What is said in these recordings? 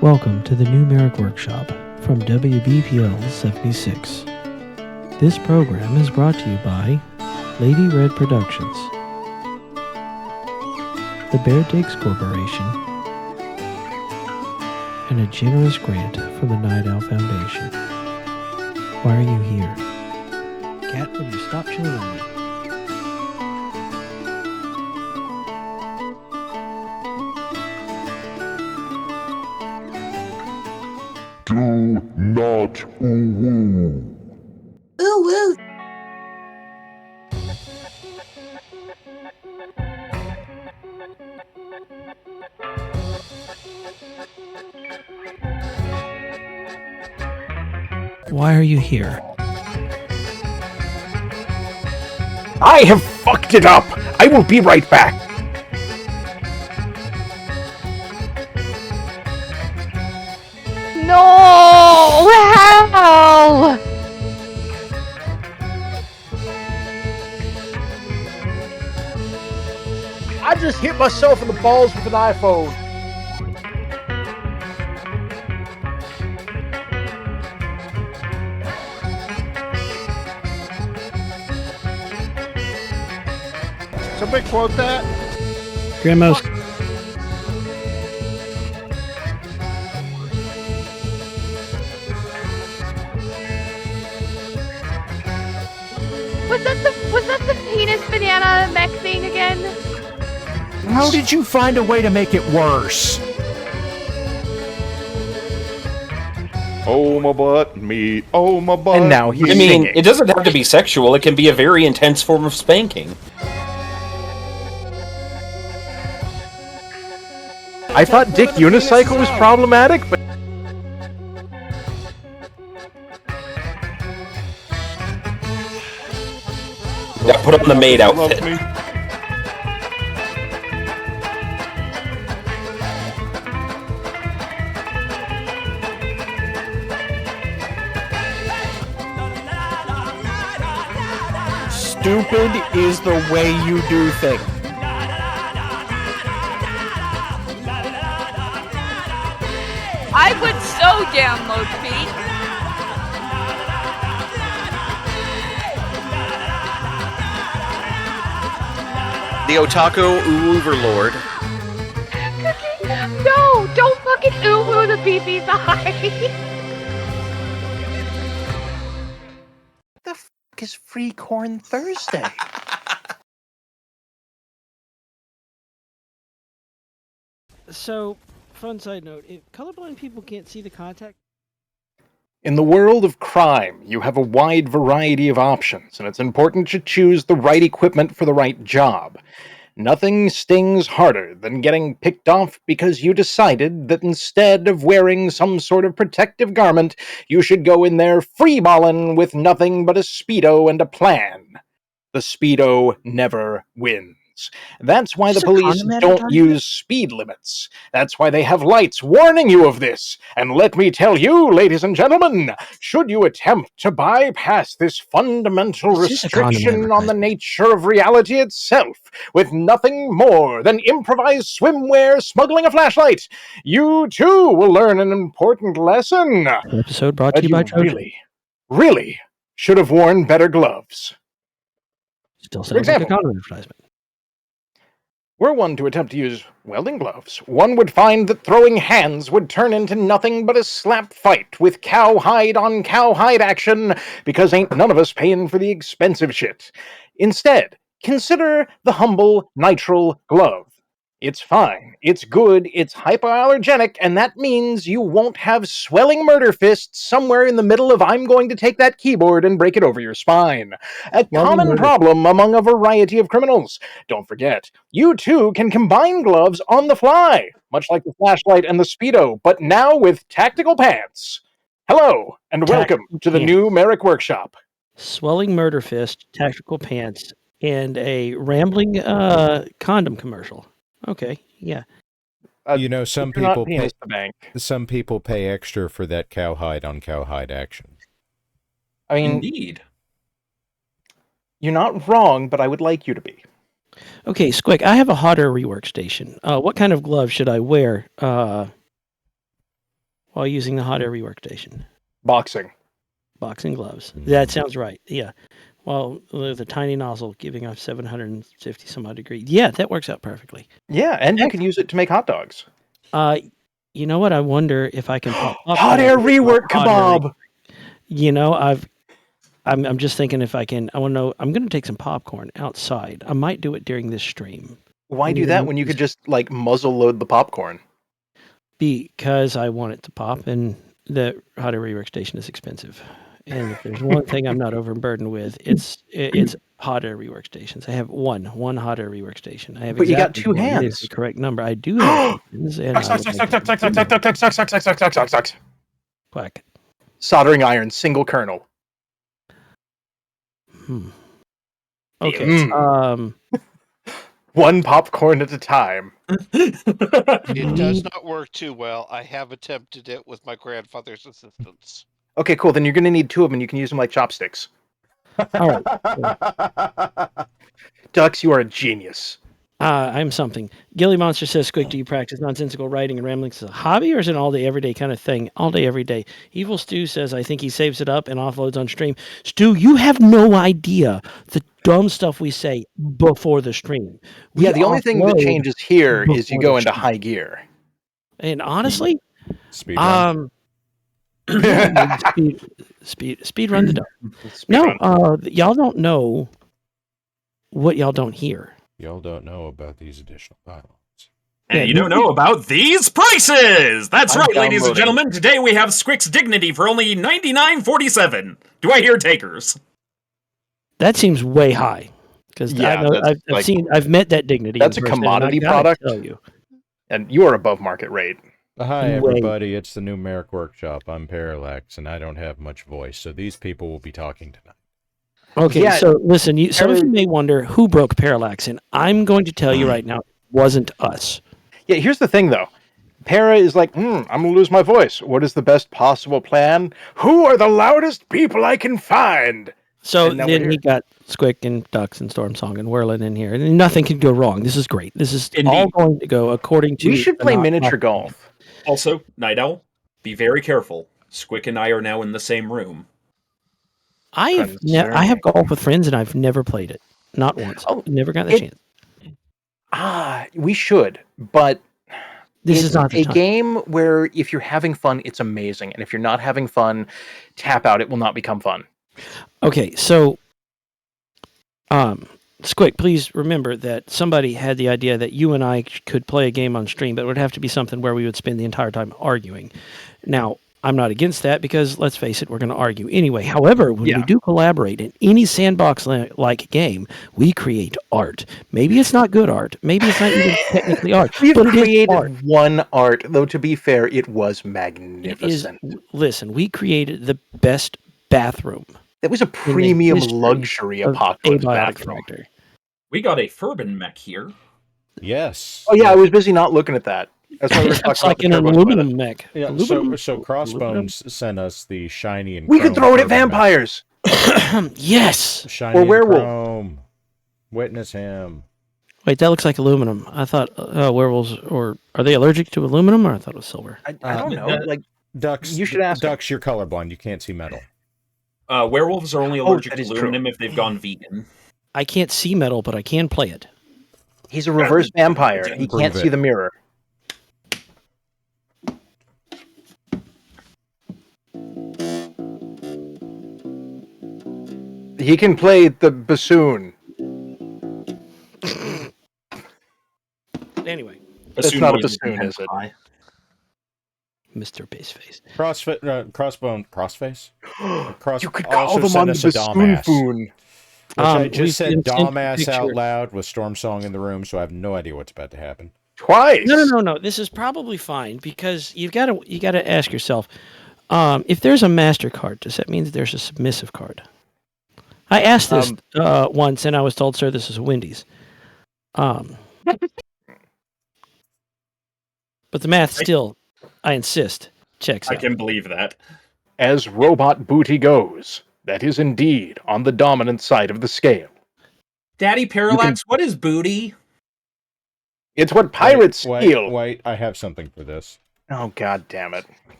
Welcome to the new MARIK Workshop from WBPL 76. This program is brought to you by Lady Red Productions, the Bear Digs Corporation, and a generous grant from the Night Owl Foundation. Why are you here? Cat, will you stop chilling on me? Do not ooh-woo. Ooh-woo. Why are you here? I have fucked it up! I will be right back! No! How? I just hit myself in the balls with an iPhone. Somebody quote that? Grandma's... Was that the penis banana mech thing again? How did you find a way to make it worse? Oh my butt meat. Oh my butt. And now he's I mean, singing. it doesn't have to be sexual. It can be a very intense form of spanking. I thought Dick Unicycle was problematic, but Yeah, put on the maid Love outfit. me. stupid is the way you do things. I would so download feet. The Otaku Overlord. No! Don't fucking ooh-woo the pee-pee side! The fuck is Free Corn Thursday? So, fun side note, if colorblind people can't see the contact... In the world of crime, you have a wide variety of options, and it's important to choose the right equipment for the right job. Nothing stings harder than getting picked off because you decided that instead of wearing some sort of protective garment, you should go in there freeballing with nothing but a Speedo and a plan. The Speedo never wins. That's why the police don't use speed limits. That's why they have lights warning you of this. And let me tell you, ladies and gentlemen, should you attempt to bypass this fundamental It's just a condom restriction on the advertisement. nature of reality itself, with nothing more than improvised swimwear smuggling a flashlight, you too will learn an important lesson. An episode brought to That you by you Trojan. really should have worn better gloves. Still sounds like a example. condom advertisement. Were one to attempt to use welding gloves, one would find that throwing hands would turn into nothing but a slap fight with cowhide on cowhide action, because ain't none of us paying for the expensive shit. Instead, consider the humble nitrile glove. It's fine, it's good, it's hypoallergenic, and that means you won't have swelling murder fists somewhere in the middle of I'm going to take that keyboard and break it over your spine. A common murder. problem among a variety of criminals. Don't forget, you too can combine gloves on the fly, much like the flashlight and the Speedo, but now with tactical pants. Hello, and welcome to the new MARIK Workshop. Swelling murder fist, tactical pants, and a rambling condom commercial. Okay, yeah. You know, some Do not people penis pay, the bank. some people pay extra for that cowhide on cowhide action. I mean, Indeed. you're not wrong, but I would like you to be. Okay, Squic, I have a hotter rework station. What kind of gloves should I wear? while using the hot air reworkstation. Boxing. Boxing gloves. That sounds right. Yeah. Well, with a tiny nozzle giving off 750 some odd degrees. Yeah, that works out perfectly. Yeah, and you can use it to make hot dogs. You know what? I wonder if I can pop up hot air rework kebab. You know, I'm just thinking if I can. I want to know. I'm going to take some popcorn outside. I might do it during this stream. Why do that when you could just like muzzle load the popcorn? Because I want it to pop, and the hot air rework station is expensive. And if there's one thing I'm not overburdened with, it's hot air rework stations. I have one hot air rework station. I have. But exactly you got 2 one. hands. It is the correct number. I do have. Quack. Soldering iron, single kernel. Okay. One popcorn at a time. It does not work too well. I have attempted it with my grandfather's assistance. Okay, cool. Then you're going to need 2 of them. You can use them like chopsticks. All right. Ducks, you are a genius. I'm something. Gilly Monster says, Squic, do you practice nonsensical writing and ramblings as a hobby, or is it an all-day, everyday kind of thing? All day, every day. Evil Stu says, I think he saves it up and offloads on stream. Stu, you have no idea the dumb stuff we say before the stream. The only thing that changes here is you go into high gear. And honestly, speed run. speed run the dumb. Y'all don't know what y'all don't hear. Y'all don't know about these additional pylons. And you don't know about these prices! That's right, ladies and gentlemen. Today we have Squic's Dignity for only $99.47. Do I hear takers? That seems way high. Because I've met that Dignity. That's a commodity product. Tell you. And you are above market rate. Hi, everybody. It's the new MARIK Workshop. I'm Parallax, and I don't have much voice, so these people will be talking tonight. Okay, so listen, some of you may wonder who broke Parallax, and I'm going to tell you right now, it wasn't us. Yeah, here's the thing, though. Para is like, I'm going to lose my voice. What is the best possible plan? Who are the loudest people I can find? So then he got Squic and Ducks and Stormsong and Whirlin in here, and nothing could go wrong. This is great. This is all going to go according to... We should play miniature golf. Also, Night Owl, be very careful. Squic and I are now in the same room. I have golf with friends, and I've never played it. Not once. Never got the chance. We should, but this is not the time. Game where if you're having fun, it's amazing, and if you're not having fun, tap out. It will not become fun. Okay, so, Squic, please remember that somebody had the idea that you and I could play a game on stream, but it would have to be something where we would spend the entire time arguing. Now, I'm not against that because, let's face it, we're going to argue anyway. However, when we do collaborate in any sandbox-like game, we create art. Maybe it's not good art. Maybe it's not even technically art. But created one art, though, to be fair, it was magnificent. Listen, we created the best bathroom. That was a premium luxury apocalypse bathroom. We got a Furbin mech here. Yes. Oh, yeah, I was busy not looking at that. That's why we were talking like an aluminum mech. Yeah, so Crossbones sent us the shiny and we can throw it at vampires. Yes. Shiny or werewolf. Chrome. Witness him. Wait, that looks like aluminum. I thought werewolves, or are they allergic to aluminum, or I thought it was silver? I don't know. Like Ducks, you should ask. Ducks, you're colorblind. You can't see metal. Werewolves are only allergic to aluminum if they've gone vegan. I can't see metal, but I can play it. He's a reverse vampire. He can't see the mirror. He can play the bassoon. Anyway. It's not a bassoon, is it? Mr. Baseface. Crossface? You could call them on the bassoon. I just said Dom-ass out loud with Stormsong in the room, so I have no idea what's about to happen. Twice. No. This is probably fine because you got to ask yourself, if there's a MasterCard, does that mean that there's a submissive card? I asked this once, and I was told, "Sir, this is a Wendy's." But the math still, I insist, checks out. I can believe that. As robot booty goes, that is indeed on the dominant side of the scale. Daddy Parallax, what is booty? It's what pirates steal. Wait, I have something for this. Oh, God damn it.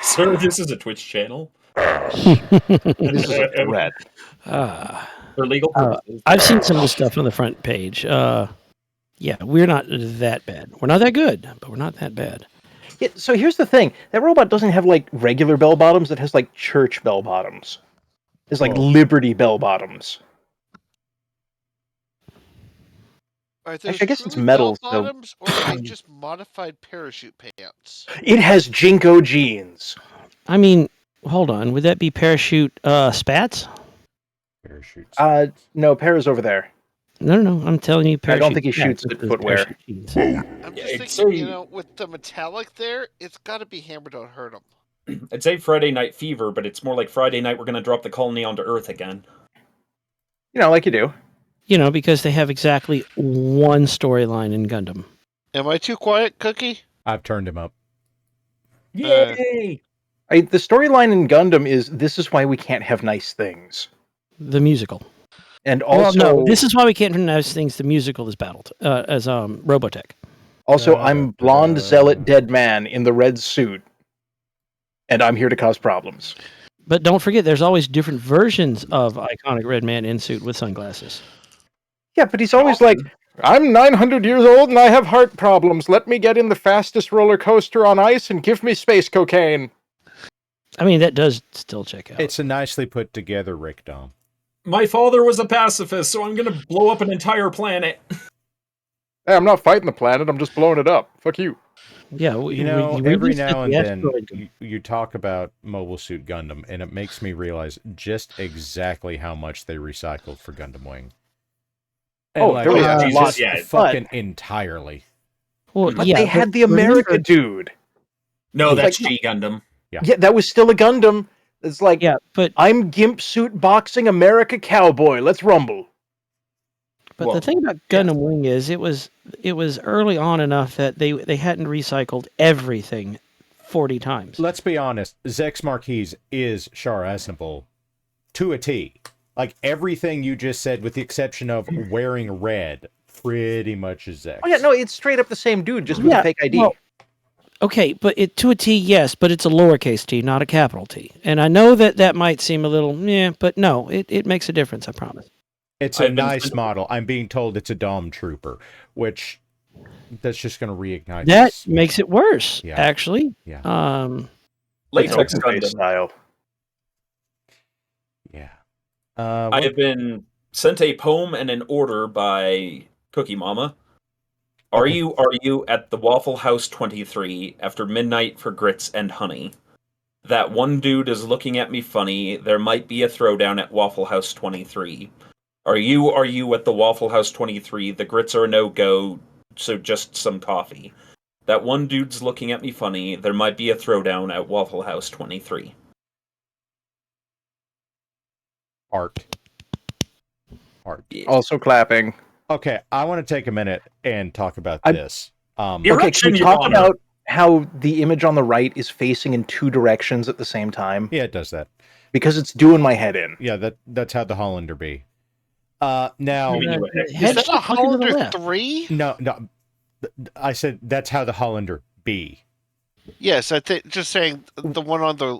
Sir, this is a Twitch channel. This is a threat. For legal purposes. I've seen some of the stuff on the front page. Yeah, we're not that bad. We're not that good, but we're not that bad. Yeah, so here's the thing. That robot doesn't have, like, regular bell bottoms. It has, like, church bell bottoms. It's like Liberty bell bottoms. Actually, I guess it's metal, so- bottoms, or are they just modified parachute pants? It has Jinko jeans. I mean, hold on. Would that be parachute spats? Parachutes. No, Para's over there. No. I'm telling you, I parachute don't think he spats shoots at is footwear. parachute jeans. I'm just it's thinking, a- with the metallic there, it's got to be Hammer Don't Hurt 'em. I'd say Friday Night Fever, but it's more like Friday night we're going to drop the colony onto Earth again. Like you do. Because they have exactly one storyline in Gundam. Am I too quiet, Cookie? I've turned him up. Yay! The storyline in Gundam is, this is why we can't have nice things. The musical. And also... Well, no, this is why we can't do nice things. The musical is battled as Robotech. Also, I'm blonde zealot dead man in the red suit. And I'm here to cause problems. But don't forget, there's always different versions of iconic Red Man in suit with sunglasses. Yeah, but he's always like, I'm 900 years old and I have heart problems. Let me get in the fastest roller coaster on ice and give me space cocaine. I mean, that does still check out. It's a nicely put together Rick Dom. My father was a pacifist, so I'm going to blow up an entire planet. Hey, I'm not fighting the planet, I'm just blowing it up. Fuck you. Yeah, every now and then you talk about Mobile Suit Gundam, and it makes me realize just exactly how much they recycled for Gundam Wing. And very much. Fucking entirely. Well, but they had the America dude. No, that's G Gundam. Yeah, that was still a Gundam. It's like, but I'm gimp suit boxing America cowboy. Let's rumble. But the thing about Gundam Wing is it was early on enough that they hadn't recycled everything 40 times. Let's be honest, Zex Marquise is Char Aznavour to a T. Like everything you just said, with the exception of wearing red, pretty much is Zex. Oh yeah, no, it's straight up the same dude, just with a fake ID. Well, okay, but to a T, yes, but it's a lowercase t, not a capital T. And I know that might seem a little, but no, it makes a difference, I promise. It's a nice model. I'm being told it's a Dom Trooper, which that's just going to reignite. That makes it worse, actually. Yeah. Latex Gundam style. Yeah. I have been sent a poem and an order by Cookie Mama. Are you at the Waffle House 23 after midnight for grits and honey? That one dude is looking at me funny. There might be a throwdown at Waffle House 23. Are you at the Waffle House 23? The grits are a no-go, so just some coffee. That one dude's looking at me funny. There might be a throwdown at Waffle House 23. Art. Also clapping. Okay, I want to take a minute and talk about this. Okay, can we talk about how the image on the right is facing in two directions at the same time? Yeah, it does that. Because it's doing my head in. Yeah, that's how the Hollander be. Now, is that a Hollander 3? No. I said that's how the Hollander be. Yes, I think just saying the one on the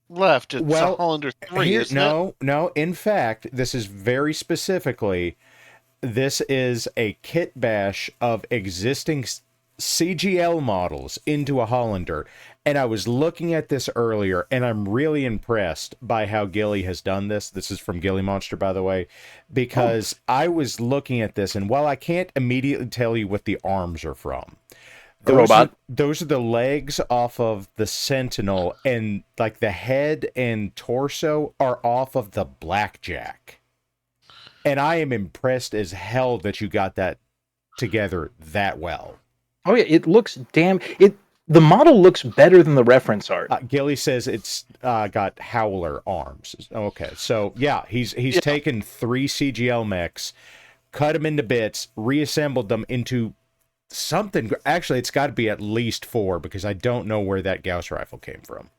left. It's a Hollander 3. Isn't it? No. In fact, this is very specifically. This is a kit bash of existing CGL models into a Hollander. And I was looking at this earlier, and I'm really impressed by how Gilly has done this. This is from Gilly Monster, by the way, because I was looking at this, and while I can't immediately tell you what the arms are from, those are the legs off of the Sentinel, and like the head and torso are off of the Blackjack. And I am impressed as hell that you got that together that well. Oh yeah, it looks the model looks better than the reference art. Gilly says it's got Howler arms. Okay, so yeah, he's taken 3 CGL mechs, cut them into bits, reassembled them into something. Actually, it's got to be at least 4 because I don't know where that Gauss rifle came from.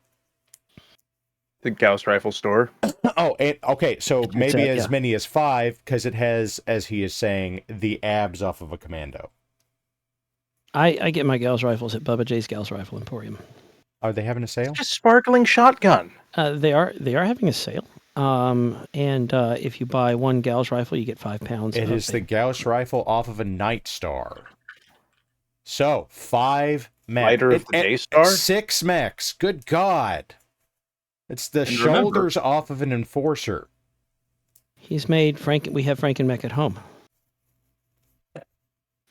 The Gauss rifle store. Oh, and okay, so maybe as many as 5 because it has, as he is saying, the abs off of a commando. I get my Gauss rifles at Bubba J's Gauss Rifle Emporium. Are they having a sale? Just sparkling shotgun. They are having a sale. And if you buy one Gauss rifle, you get 5 pounds. It of is the Gauss rifle off of a Night Star. So 5 mech. Fighter of the Day Star? 6 mechs. Good God. It's the And shoulders off of an Enforcer. He's made We have Frankenmech at home.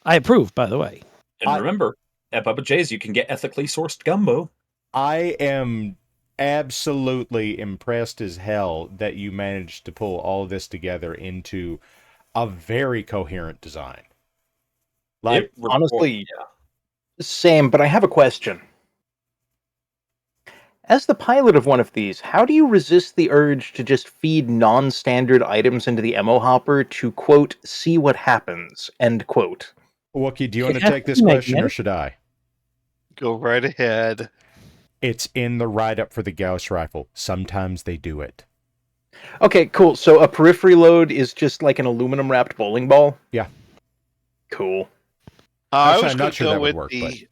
I approve, by the way. And remember, at Bubba J's, you can get ethically sourced gumbo. I am absolutely impressed as hell that you managed to pull all of this together into a very coherent design. Like, honestly, same, but I have a question. As the pilot of one of these, how do you resist the urge to just feed non-standard items into the ammo hopper to, quote, see what happens, end quote? Wookie, do you want to take this question or should I? Go right ahead. It's in the write-up for the Gauss rifle. Sometimes they do it. Okay, cool. So a periphery load is just like an aluminum-wrapped bowling ball? Yeah. Cool. I was I'm going not to sure go that would with work, the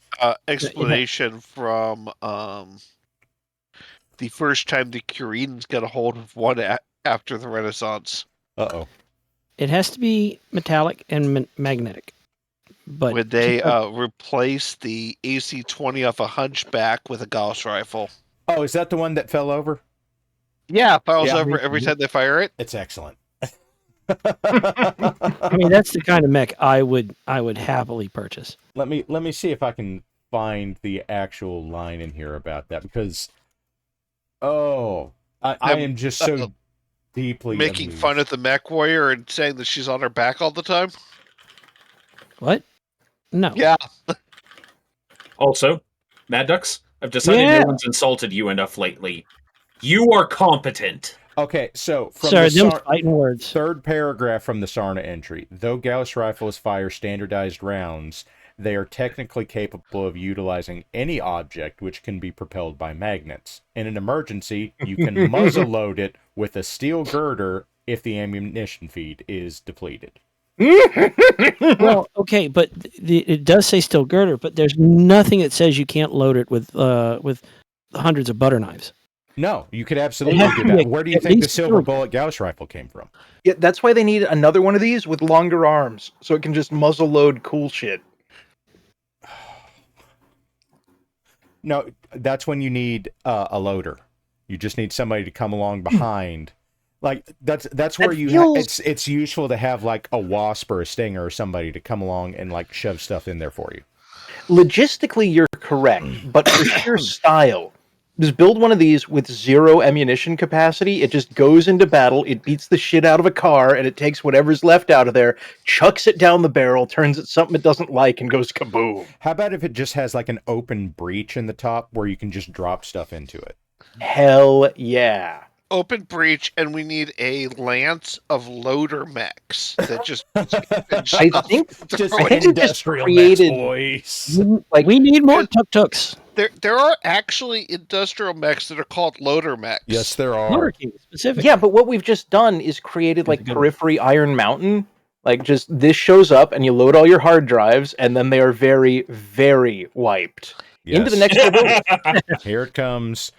explanation from the first time the Cureans got a hold of one after the Renaissance. Uh-oh. It has to be metallic and magnetic. But when they replaced the AC-20 off a Hunchback with a Gauss rifle. Oh, is that the one that fell over? Yeah, falls over every time they fire it. It's excellent. I mean, that's the kind of mech I would happily purchase. Let me see if I can find the actual line in here about that, because I am just so deeply making amused. fun of the mech warrior and saying that she's on her back all the time. What? No. Yeah. Also, Mad Ducks, I've decided no one's insulted you enough lately. You are competent. Okay, so from Sorry, the them fighting words. Third paragraph from the Sarna entry. Though Gauss rifles fire standardized rounds, they are technically capable of utilizing any object which can be propelled by magnets. In an emergency, you can muzzle load it with a steel girder if the ammunition feed is depleted. Well, okay, but it does say steel girder, but there's nothing that says you can't load it with hundreds of butter knives. No, you could absolutely do that. Where do you think the silver bullet Gauss rifle came from? Yeah, that's why they need another one of these with longer arms, so it can just muzzle load cool shit. No, that's when you need a loader. You just need somebody to come along behind. Like that's where it's useful to have like a wasp or a stinger or somebody to come along and like shove stuff in there for you. Logistically, you're correct, but for sheer style, just build one of these with 0 ammunition capacity. It just goes into battle, it beats the shit out of a car, and it takes whatever's left out of there, chucks it down the barrel, turns it something it doesn't like, and goes kaboom. How about if it just has like an open breach in the top where you can just drop stuff into it? Hell yeah. Open breach, and we need a lance of loader mechs that just. I think industrial created, mechs, boys. Like we need more tuk-tuks. There are actually industrial mechs that are called loader mechs. Yes, there are. Motor King specific. Yeah, but what we've just done is created like Periphery Iron Mountain. Like just this shows up, and you load all your hard drives, and then they are very, very wiped into the next level. Here it comes.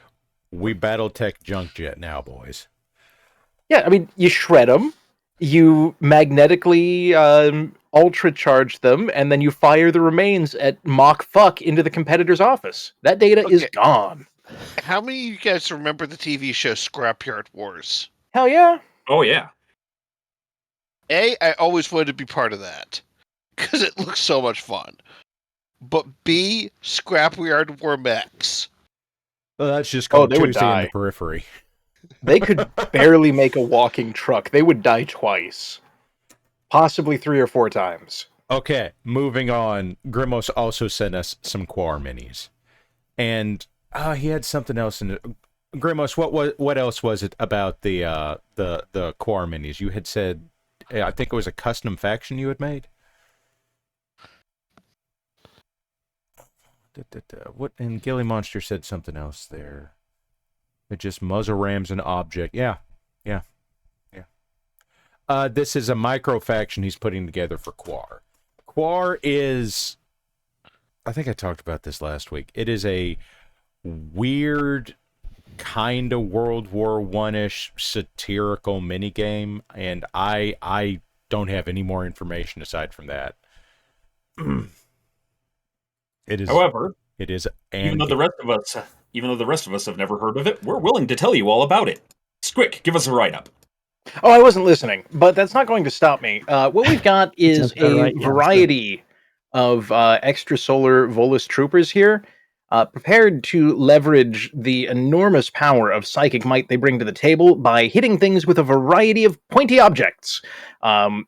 We Battletech junk jet now, boys. Yeah, I mean, you shred them, you magnetically ultra charge them, and then you fire the remains at Mach fuck into the competitor's office. That data is gone. How many of you guys remember the TV show Scrapyard Wars? Hell yeah. Oh, yeah. A, I always wanted to be part of that because it looks so much fun. But B, Scrapyard War mechs. Well, that's just called they would Tuesday in die. the Periphery. They could barely make a walking truck. They would die twice. Possibly 3 or 4 times. Okay, moving on. Grimos also sent us some Quar minis. And he had something else in it. Grimos, what else was it about the Quar minis? You had said, I think it was a custom faction you had made? What? And Gilly Monster said something else there. It just muzzle rams an object. Yeah. This is a micro faction he's putting together for Quar. Quar is, I think I talked about this last week. It is a weird kind of World War One-ish satirical minigame, and I don't have any more information aside from that. It is. However, it is. even though the rest of us have never heard of it, we're willing to tell you all about it. Squick, give us a write-up. Oh, I wasn't listening, but that's not going to stop me. What we've got is Sounds about a right, yeah, variety of extrasolar Volus troopers here, prepared to leverage the enormous power of psychic might they bring to the table by hitting things with a variety of pointy objects,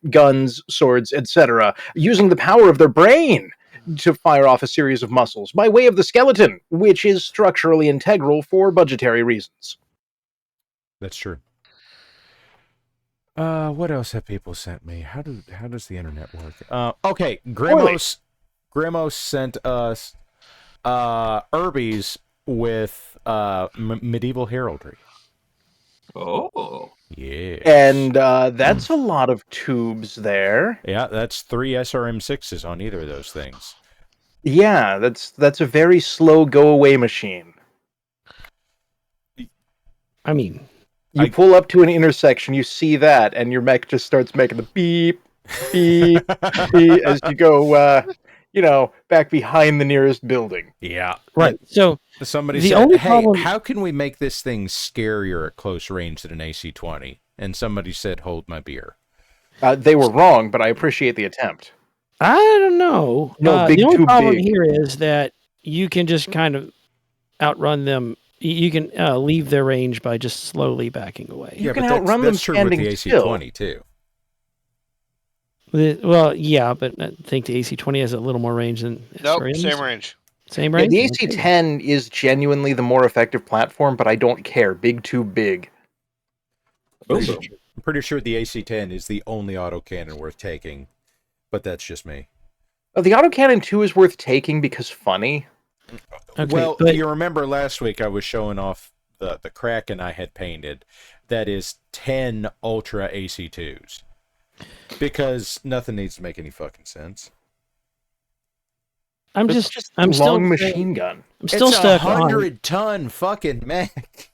guns, swords, etc., using the power of their brain to fire off a series of muscles by way of the skeleton, which is structurally integral for budgetary reasons. That's true. What else have people sent me? How does the internet work? Okay, Grimos sent us Irby's with medieval heraldry. Oh. Yeah. And that's a lot of tubes there. Yeah, that's 3 SRM6s on either of those things. Yeah, that's a very slow go-away machine. I mean, You pull up to an intersection, you see that, and your mech just starts making the beep, beep, beep as you go, back behind the nearest building. Yeah. right. So Somebody The said, only hey, problem- how can we make this thing scarier at close range than an AC-20? And somebody said, hold my beer. They were wrong, but I appreciate the attempt. I don't know. No, big the only too problem big. here is that you can just kind of outrun them. You can leave their range by just slowly backing away. You can but outrun them that's true with the standing AC-20, too. Well, yeah, but I think the AC-20 has a little more range than Nope, SRMs. same range. Same Yeah, range? the Okay. AC-10 is genuinely the more effective platform, but I don't care. Big too big. Boom, boom. I'm pretty sure the AC-10 is the only autocannon worth taking, but that's just me. The autocannon 2 is worth taking because funny. Okay, well, but you remember last week I was showing off the Kraken I had painted. That is 10 Ultra AC-2s. Because nothing needs to make any fucking sense. I'm It's just a I'm still long machine gun. I'm still it's stuck a on 100-ton fucking mech.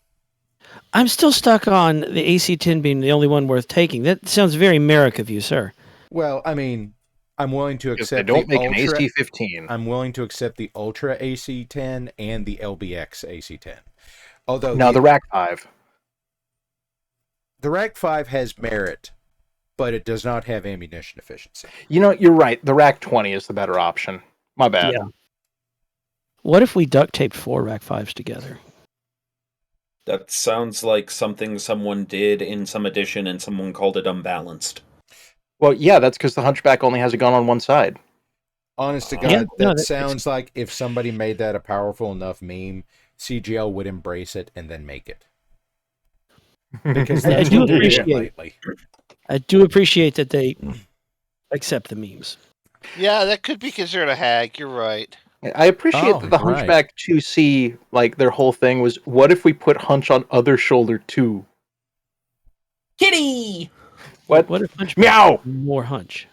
I'm still stuck on the AC-10 being the only one worth taking. That sounds very MARIK of you, sir. Well, I mean, I'm willing to Because they accept don't the make an Ultra. AC-15. I'm willing to accept the Ultra AC-10 and the LBX AC-10. Although Now the Rack 5. the Rack 5 has merit, but it does not have ammunition efficiency. You're right. The Rack 20 is the better option. My bad. Yeah. What if we duct taped 4 Rack 5s together? That sounds like something someone did in some edition and someone called it unbalanced. Well, yeah, that's because the Hunchback only has a gun on one side. Honest to God, Yeah, no, that that- sounds like if somebody made that a powerful enough meme, CGL would embrace it and then make it. Because I that's do what they're doing appreciate- lately. I do appreciate that they accept the memes. Yeah, that could be considered a hack. You're right. I appreciate Oh, that the right. Hunchback 2C, like, their whole thing was, what if we put Hunch on other shoulder too? Kitty! What? What if Hunchback Meow! had more hunch?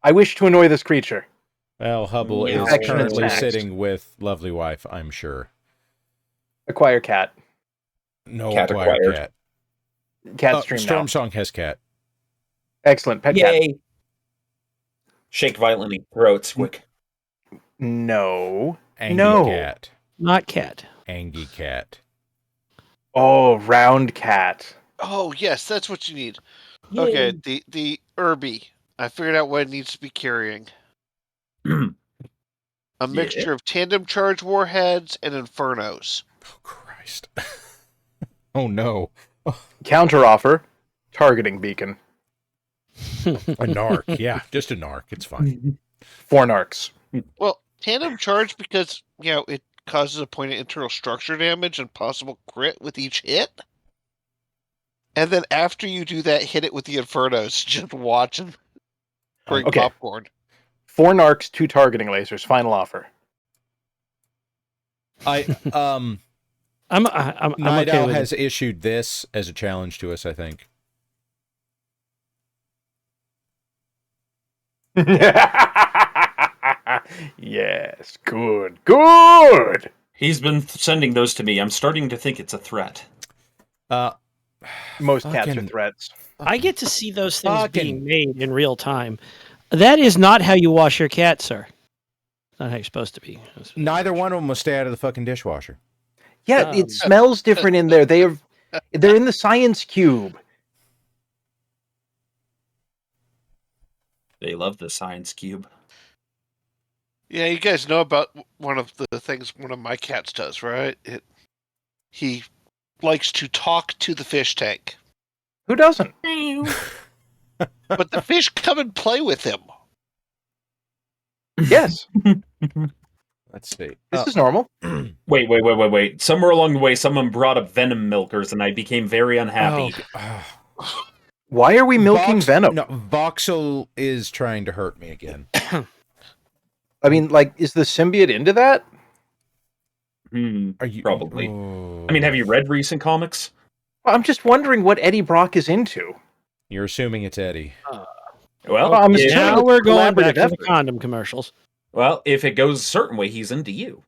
I wish to annoy this creature. Well, Hubble Yeah. is Affection currently attacks. sitting with lovely wife, I'm sure. Acquire cat. No Cat acquired acquired. cat. Cat stream Storm now. Song has cat. Excellent. Pet cat. Yay! Shake violently, throw it, Squick. No. Angie No. cat. Not cat. Angie cat. Oh, round cat. Oh yes, that's what you need. Okay, the Irby. I figured out what it needs to be carrying. A mixture of tandem charge warheads and infernos. Oh, Christ. Oh, no. Counteroffer. Targeting beacon. A narc. Yeah, just a narc. It's fine. 4 narcs. Well, tandem charge because it causes a point of internal structure damage and possible crit with each hit. And then after you do that, hit it with the infernos. Just watch and bring Okay. popcorn. 4 narcs, 2 targeting lasers. Final offer. I'm Night okay Owl with has it. issued this as a challenge to us, I think. Yes. Good. Good. He's been sending those to me. I'm starting to think it's a threat. Most cats are Fucking- threats. I get to see those things Fucking- being made in real time. That is not how you wash your cat, sir. Not how you're supposed to be. Neither one of them will stay out of the fucking dishwasher. Yeah, it smells different in there. They're in the science cube. They love the science cube. Yeah, you guys know about one of the things one of my cats does, right? He likes to talk to the fish tank. Who doesn't? But the fish come and play with him. Yes, Let's see. this is normal. Wait. Somewhere along the way, someone brought up venom milkers, and I became very unhappy. Why are we milking venom? No, Voxel is trying to hurt me again. I mean, like, is the symbiote into that? Are you Probably. Oh. I mean, have you read recent comics? I'm just wondering what Eddie Brock is into. You're assuming it's Eddie. Well, I'm if, assuming- Now we're going back Collaborative to the effort. condom commercials. if it goes a certain way, he's into you.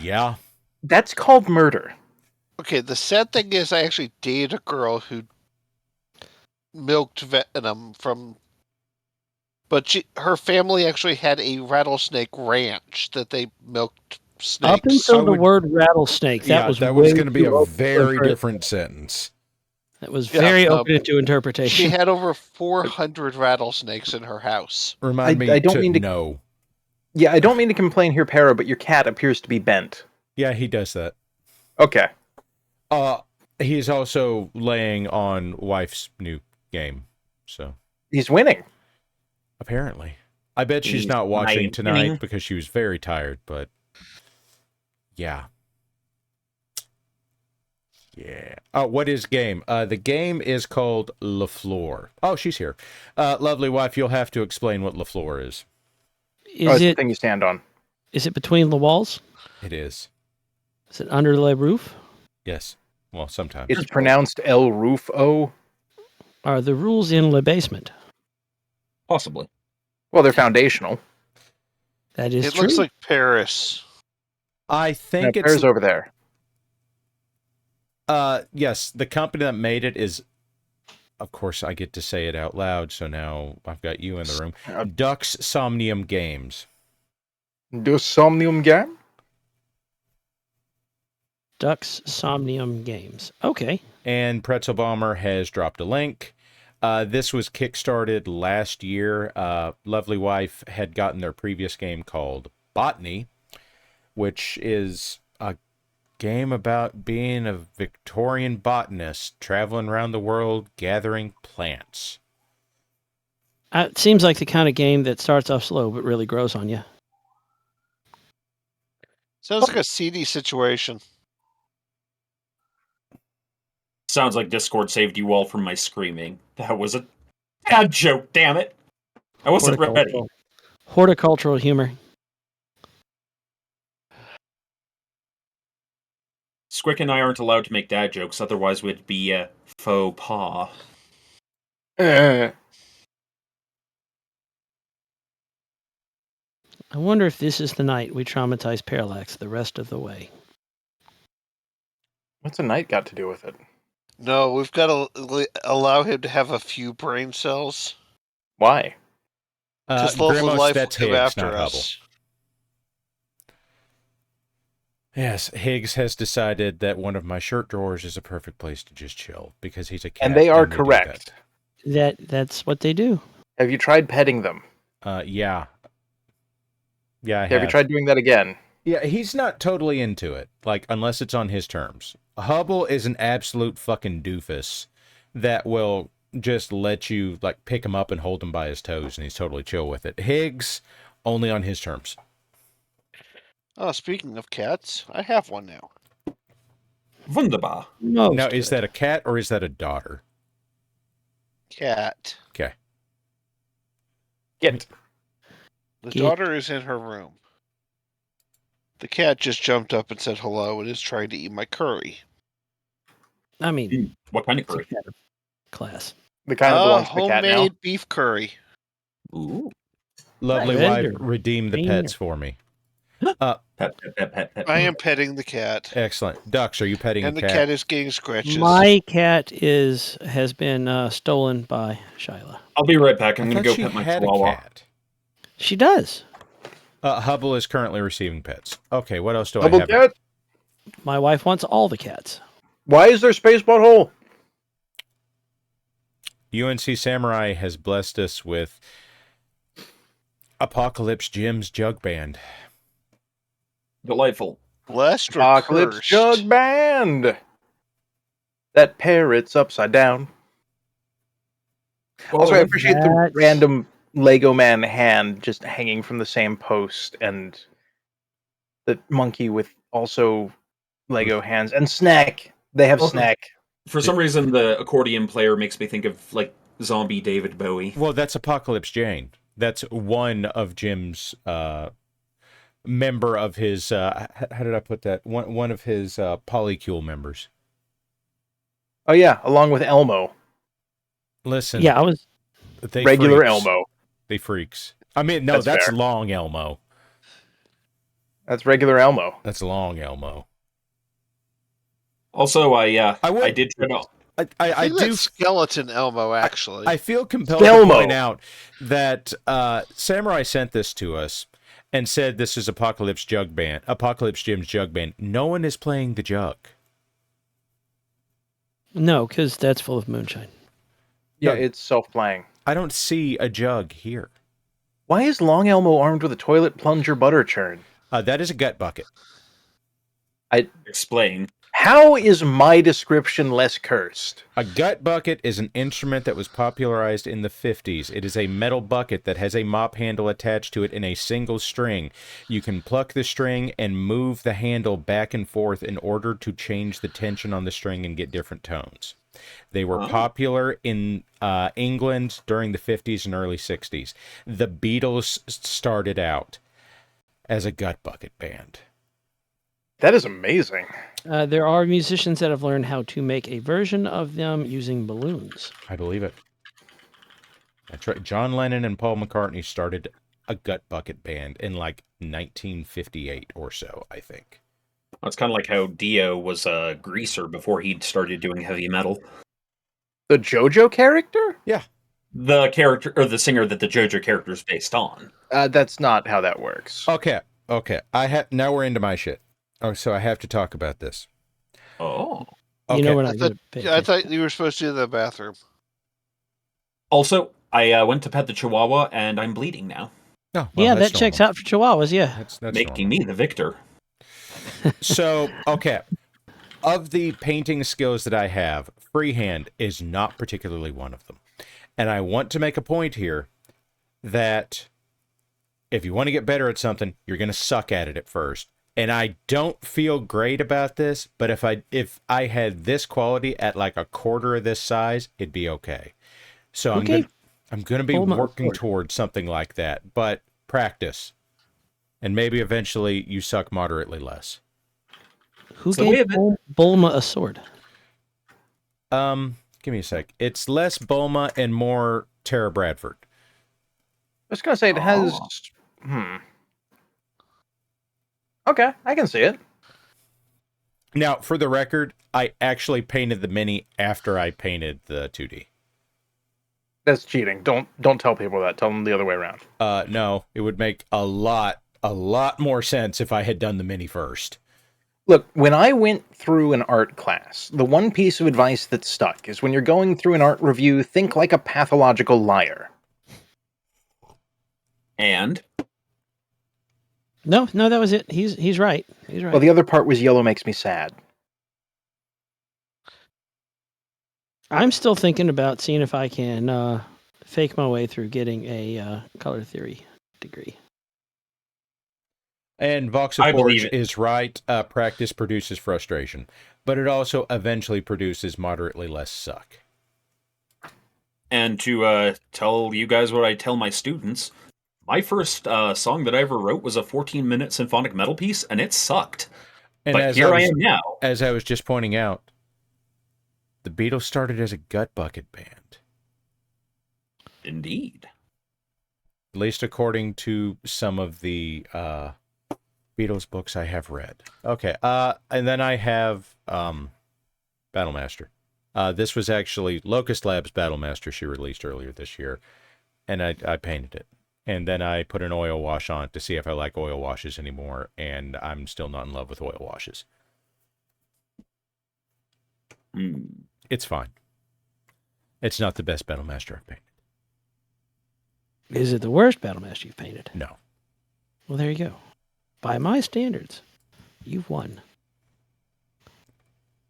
Yeah. That's called murder. Okay, the sad thing is I actually dated a girl who milked venom from... But her family actually had a rattlesnake ranch that they milked snakes. Up until the word rattlesnake, that was that way was going to be too a open very for- different sentence. That was Yeah, very no, open into She interpretation. had over 400 rattlesnakes in her house. Remind me I don't to mean to- know. Yeah, I don't mean to complain here, Para, but your cat appears to be bent. Yeah, he does that. Okay. He's also laying on wife's new game. So He's winning. apparently, I bet she's He's not watching winning. tonight because she was very tired. But yeah. Oh, what is game? The game is called LaFleur. Oh, she's here. Lovely wife, you'll have to explain what LaFleur is. Is the it thing you stand on. is it between the walls? It is. Is it under the roof? Yes. Well, sometimes. It's pronounced El Rufo. Are the rules in the basement? Possibly. Well, they're foundational. That is It true. looks like Paris. I think No, it's Para's over there. yes, the company that made it is, of course, I get to say it out loud, so now I've got you in the room. Dux Somnium Games. Do Somnium game? Ducks Somnium Games. Okay. And Pretzel Bomber has dropped a link. This was kickstarted last year. Lovely Wife had gotten their previous game called Botany, which is a game about being a Victorian botanist traveling around the world gathering plants. It seems like the kind of game that starts off slow but really grows on you. Sounds like a seedy situation. Sounds like Discord saved you all from my screaming. That was a bad joke, damn it. I wasn't ready. Horticultural humor. Squic and I aren't allowed to make dad jokes, otherwise we'd be a faux pas. I wonder if this is the night we traumatize Parallax the rest of the way. What's a night got to do with it? No, we've got to allow him to have a few brain cells. Why? Because Love of Grimos, Life will that's come Higgs, after not Hubble. us. Yes, Higgs has decided that one of my shirt drawers is a perfect place to just chill because he's a cat. And they are do correct. That's what they do. Have you tried petting them? that. Yeah. Yeah, I Have you tried doing that again? Yeah, he's not totally into it, like, unless it's on his terms. Hubble is an absolute fucking doofus that will just let you, like, pick him up and hold him by his toes, and he's totally chill with it. Higgs, only on his terms. Oh, speaking of cats, I have one now. Wunderbar. Most Now, is good. that a cat or is that a daughter? Cat. Okay. Get. The Get- daughter is in her room. The cat just jumped up and said hello and is trying to eat my curry. I mean, What kind of it's a curry? cat of class. The kind that belongs to the cat now. Homemade beef curry. Ooh. Lovely Red wife, or redeem the green pets or- for me. Pet, pet, pet, pet. I am petting the cat, Excellent. Ducks, are you petting and a the cat is getting scratches. My cat has been stolen by Shyla. I'll be right back. I'm I going to thought go she pet my had a chihuahua. cat. She does. Hubble is currently receiving pets. Okay, what else do Double I have? cat? My wife wants all the cats. Why is there space butthole? UNC Samurai has blessed us with Apocalypse Jim's Jug Band. Delightful. Blessed or Apocalypse cursed? Jug Band. That parrot's upside down. Also, I appreciate the that's- random Lego Man hand just hanging from the same post, and the monkey with also Lego hands and Snack. They have Also- Snack. For some reason, the accordion player makes me think of, like, zombie David Bowie. Well, that's Apocalypse Jane. That's one of Jim's member of his how did I put that? One of his polycule members. Oh yeah, along with Elmo, Listen, Yeah, I was. they regular freaks. Elmo. They freaks. I mean, no, that's fair. long Elmo. That's regular Elmo. That's long Elmo. Also, I would- did try to... I do. that's skeleton Elmo, actually. I feel compelled Elmo. to point out that Samurai sent this to us and said this is Apocalypse Jim's Jug Band. No one is playing the jug. No, because that's full of moonshine. Yeah, No. it's self-playing. I don't see a jug here. Why is Long Elmo armed with a toilet plunger butter churn? That is a gut bucket. Explain. How is my description less cursed? A gut bucket is an instrument that was popularized in the 50s. It is a metal bucket that has a mop handle attached to it in a single string. You can pluck the string and move the handle back and forth in order to change the tension on the string and get different tones. They were popular in England during the 50s and early 60s. The Beatles started out as a gut bucket band. That is amazing. There are musicians that have learned how to make a version of them using balloons. I believe it. That's right. John Lennon and Paul McCartney started a gut bucket band in like 1958 or so, I think. It's kind of like how Dio was a greaser before he started doing heavy metal. The JoJo character? The character, or the singer that the JoJo character is based on. That's not how that works. Okay. Now we're into my shit. Oh, so I have to talk about this. Oh. You know we're not I going to pay I attention. thought you were supposed to do the bathroom. Also, I went to pet the Chihuahua, and I'm bleeding now, Oh, Yeah, that checks out for Chihuahuas, yeah. That's making me the victor. So, okay. Of the painting skills that I have, freehand is not particularly one of them. And I want to make a point here that if you want to get better at something, you're going to suck at it at first. And I don't feel great about this, but if I had this quality at like a quarter of this size, it'd be okay. So Okay. I'm going to be Pull 'em up working forward. towards something like that, but practice. And maybe eventually you suck moderately less. Who So we gave have Bulma a sword? Give me a sec. It's less Bulma and more Tara Bradford. I was gonna say it has. Okay, I can see it. Now, for the record, I actually painted the mini after I painted the 2D. That's cheating. Don't tell people that. Tell them the other way around. No, it would make a lot more sense if I had done the mini first. Look, when I went through an art class, the one piece of advice that stuck is when you're going through an art review, think like a pathological liar. And No, that was it. He's right. He's right. Well, the other part was yellow makes me sad. I'm still thinking about seeing if I can fake my way through getting a color theory degree. And I believe Voxaporch it. is right. Practice produces frustration, but it also eventually produces moderately less suck. And to tell you guys what I tell my students, my first song that I ever wrote was a 14-minute symphonic metal piece, and it sucked. And But here I am now. As I was just pointing out, the Beatles started as a gut bucket band. Indeed. At least according to some of the Beatles books I have read. Okay. And then I have Battlemaster. This was actually Locust Labs Battlemaster she released earlier this year, and I painted it. And then I put an oil wash on it to see if I like oil washes anymore, and I'm still not in love with oil washes. It's fine. It's not the best Battlemaster I've painted. Is it the worst Battlemaster you've painted? No. Well, there you go. By my standards, you've won.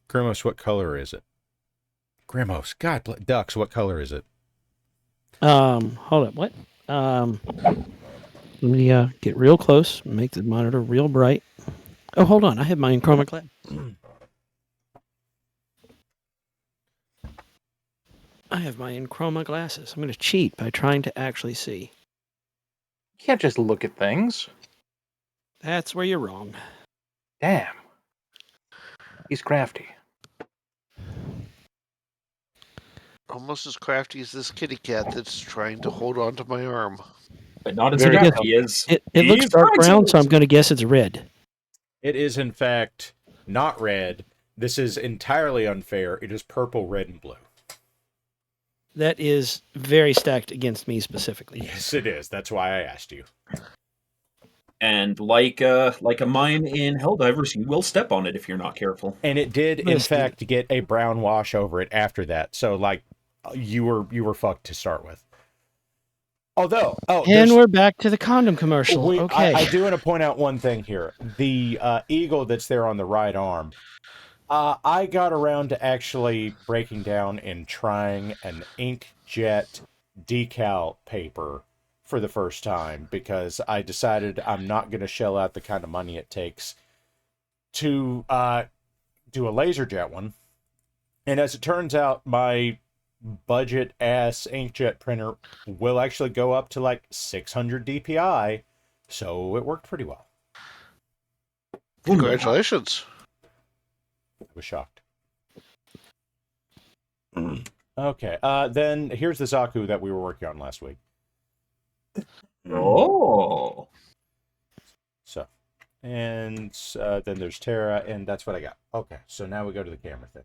Grimos, what color is it? Grimos, God, Ducks, what color is it? Hold up, what? Let me get real close, make the monitor real bright. Oh, hold on, I have my chroma glass. I have my chroma glasses. I'm going to cheat by trying to actually see. You can't just look at things. That's where you're wrong. Damn. He's crafty. Almost as crafty as this kitty cat that's trying to hold on to my arm. But not as Very good. crafty as... It looks He's dark brown, so pixels. I'm going to guess it's red. It is, in fact, not red. This is entirely unfair. It is purple, red, and blue. That is very stacked against me specifically. Yes, it is. That's why I asked you. And like a mine in Helldivers, you will step on it if you're not careful. And it did, in fact, get a brown wash over it after that. So, like, you were fucked to start with. Although, and we're back to the condom commercial. Okay. I do want to point out one thing here. The eagle that's there on the right arm, I got around to actually breaking down and trying an inkjet decal paper for the first time because I decided I'm not going to shell out the kind of money it takes to do a laser jet one. And as it turns out, my budget ass inkjet printer will actually go up to like 600 DPI, so it worked pretty well. Congratulations. I was shocked. Okay, then here's the Zaku that we were working on last week. Oh. So, and then there's Terra, and that's what I got. Okay, so now we go to the camera thing.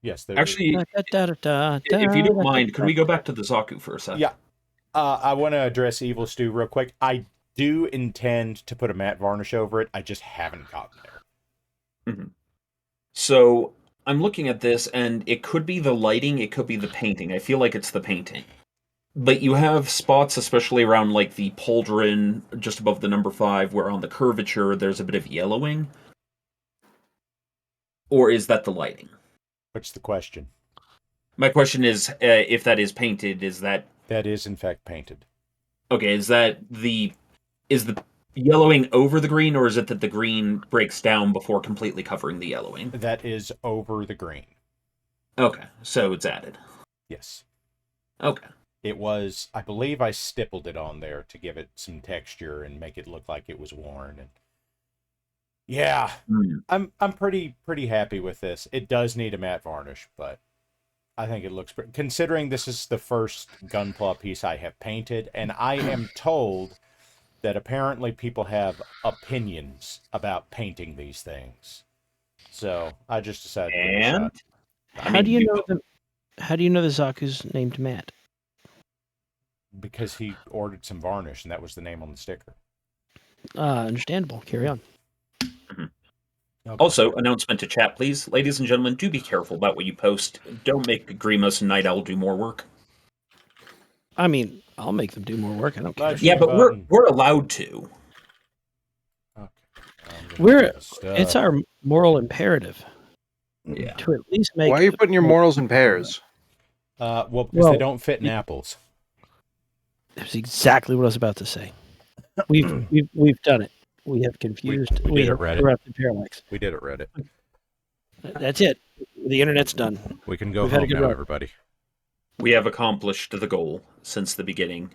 Yes, there Actually, if you don't mind, can we go back to the Zaku for a second? Yeah. I want to address Evil Stew real quick. I do intend to put a matte varnish over it. I just haven't gotten there. Mm-hmm. So I'm looking at this, and it could be the lighting, it could be the painting. I feel like it's the painting. But you have spots, especially around like the pauldron, just above the number 5, where on the curvature there's a bit of yellowing. Or is that the lighting? What's the question? My question is, if that is painted, is that... That is, in fact, painted. Okay, is the yellowing over the green, or is it that the green breaks down before completely covering the yellowing? That is over the green. Okay, so it's added. Yes. Okay. It was, I believe I stippled it on there to give it some texture and make it look like it was worn. And yeah, I'm pretty happy with this. It does need a matte varnish, but I think it looks pretty. Considering this is the first Gunpla piece I have painted, and I am told that apparently people have opinions about painting these things. So I just decided to give it a shot. How do you know the Zaku's named Matt? Because he ordered some varnish, and that was the name on the sticker. Understandable. Carry on. Mm-hmm. Okay. Also, announcement to chat, please. Ladies and gentlemen, do be careful about what you post. Don't make Grimos and Night Owl do more work. I mean, I'll make them do more work. I don't care. Yeah, but we're allowed to. Okay. It's our moral imperative. Yeah. To at least make. Why are you putting your morals in pairs? Well, because they don't fit in apples. That's exactly what I was about to say. We've done it. We have confused. We did have it, Reddit. corrupted parallax. We did it, Reddit. That's it. The internet's done. We can go We've had a home good now, run. everybody. We have accomplished the goal since the beginning.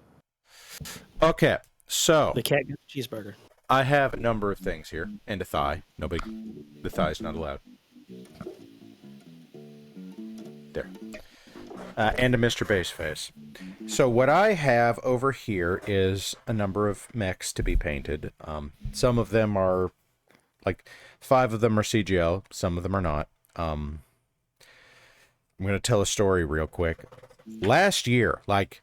Okay, so The cat gets a cheeseburger. I have a number of things here, and a thigh. No big. The thigh's not allowed. There. and a Mr. Baseface. So what I have over here is a number of mechs to be painted. Some of them are, like, 5 of them are CGL, some of them are not. I'm going to tell a story real quick. Last year, like,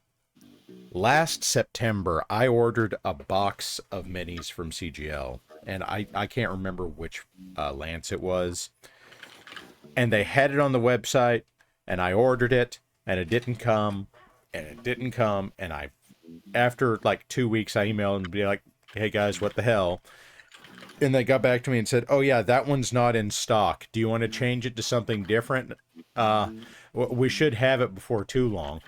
last September, I ordered a box of minis from CGL, and I can't remember which Lance it was. And they had it on the website, and I ordered it, and it didn't come, and I, after like 2 weeks, I emailed and be like, hey guys, what the hell? And they got back to me and said, oh yeah, that one's not in stock. Do you want to change it to something different? We should have it before too long.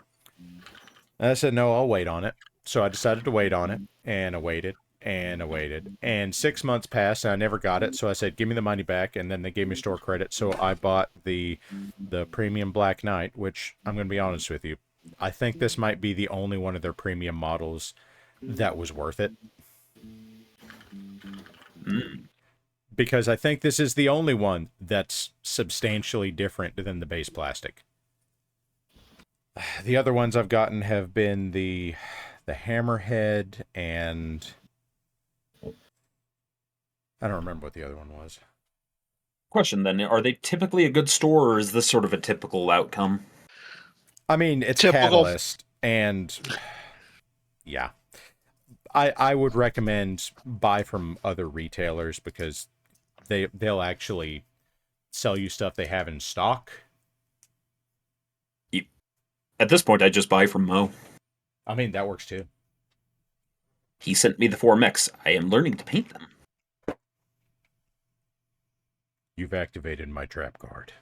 And I said, no, I'll wait on it. So I decided to wait on it, and I waited, and I waited. And 6 months passed, and I never got it. So I said, give me the money back, and then they gave me store credit. So I bought the premium Black Knight, which I'm going to be honest with you. I think this might be the only one of their premium models that was worth it. Because I think this is the only one that's substantially different than the base plastic. The other ones I've gotten have been the Hammerhead, and I don't remember what the other one was. Question then, are they typically a good store, or is this sort of a typical outcome? I mean, it's Typical. Catalyst, and yeah. I would recommend buy from other retailers because they'll actually sell you stuff they have in stock. At this point, I just buy from Mo. I mean, that works too. He sent me the 4 mechs. I am learning to paint them. You've activated my trap card.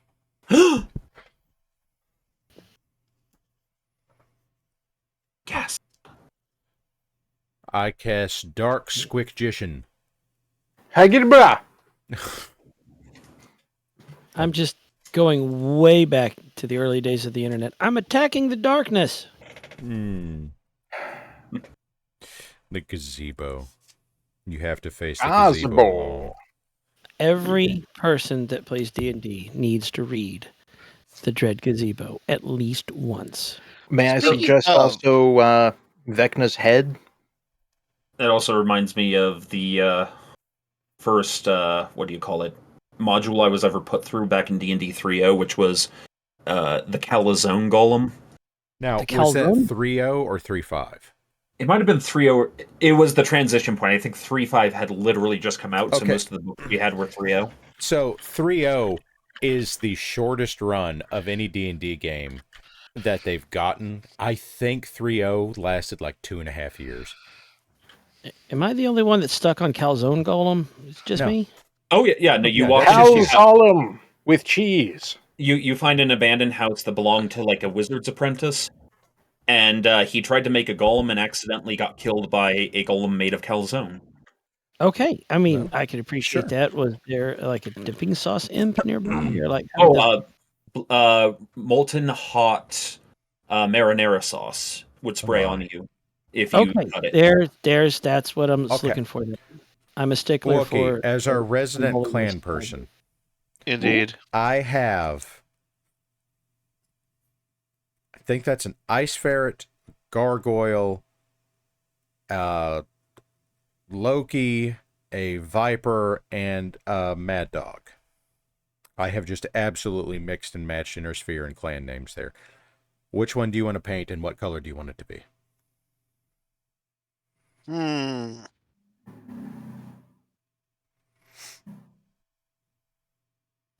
Yes. I cast Dark Squic-Gician. Hagidbra! I'm just going way back to the early days of the internet. I'm attacking the darkness. The gazebo. You have to face the Asbo. gazebo wall. Every person that plays D&D needs to read the Dread Gazebo at least once. May I Speaking suggest of- also Vecna's head? That also reminds me of the first, what do you call it, module I was ever put through back in D&D 3.0, which was the Calazone Golem. Now, The was that Calzone? 3.0 or 3.5? It might have been 3.0. It was the transition point. I think 3.5 had literally just come out, so Okay. most of the books we had were 3.0. So 3.0 is the shortest run of any D&D game that they've gotten. I think 3.0 lasted like 2.5 years. Am I the only one that's stuck on Calzone Golem? It's just No. me? Oh, yeah, no, you Yeah, walk that's into... just- How solemn with cheese. You find an abandoned house that belonged to like a wizard's apprentice, and he tried to make a golem and accidentally got killed by a golem made of calzone. Okay. I mean, Well, I could appreciate sure. that. Was there like a dipping sauce imp nearby? Or like, how did Molten hot marinara sauce would spray Come on on. you if you okay, got it. that's what I'm Okay. looking for. I'm a stickler Wookie, for... as our resident Golem clan is- person, Indeed. I think that's an ice ferret, gargoyle, Loki, a viper, and a mad dog. I have just absolutely mixed and matched Intersphere and clan names there. Which one do you want to paint, and what color do you want it to be?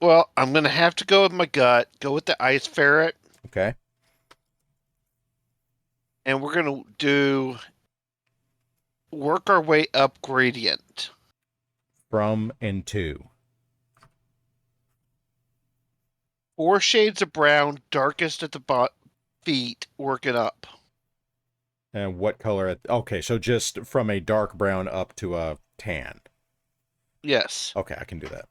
Well, I'm going to have to go with my gut, go with the ice ferret, Okay. and we're going to work our way up gradient. From and to. 4 shades of brown, darkest at the feet, working up. And what color? Okay, so just from a dark brown up to a tan. Yes. Okay, I can do that.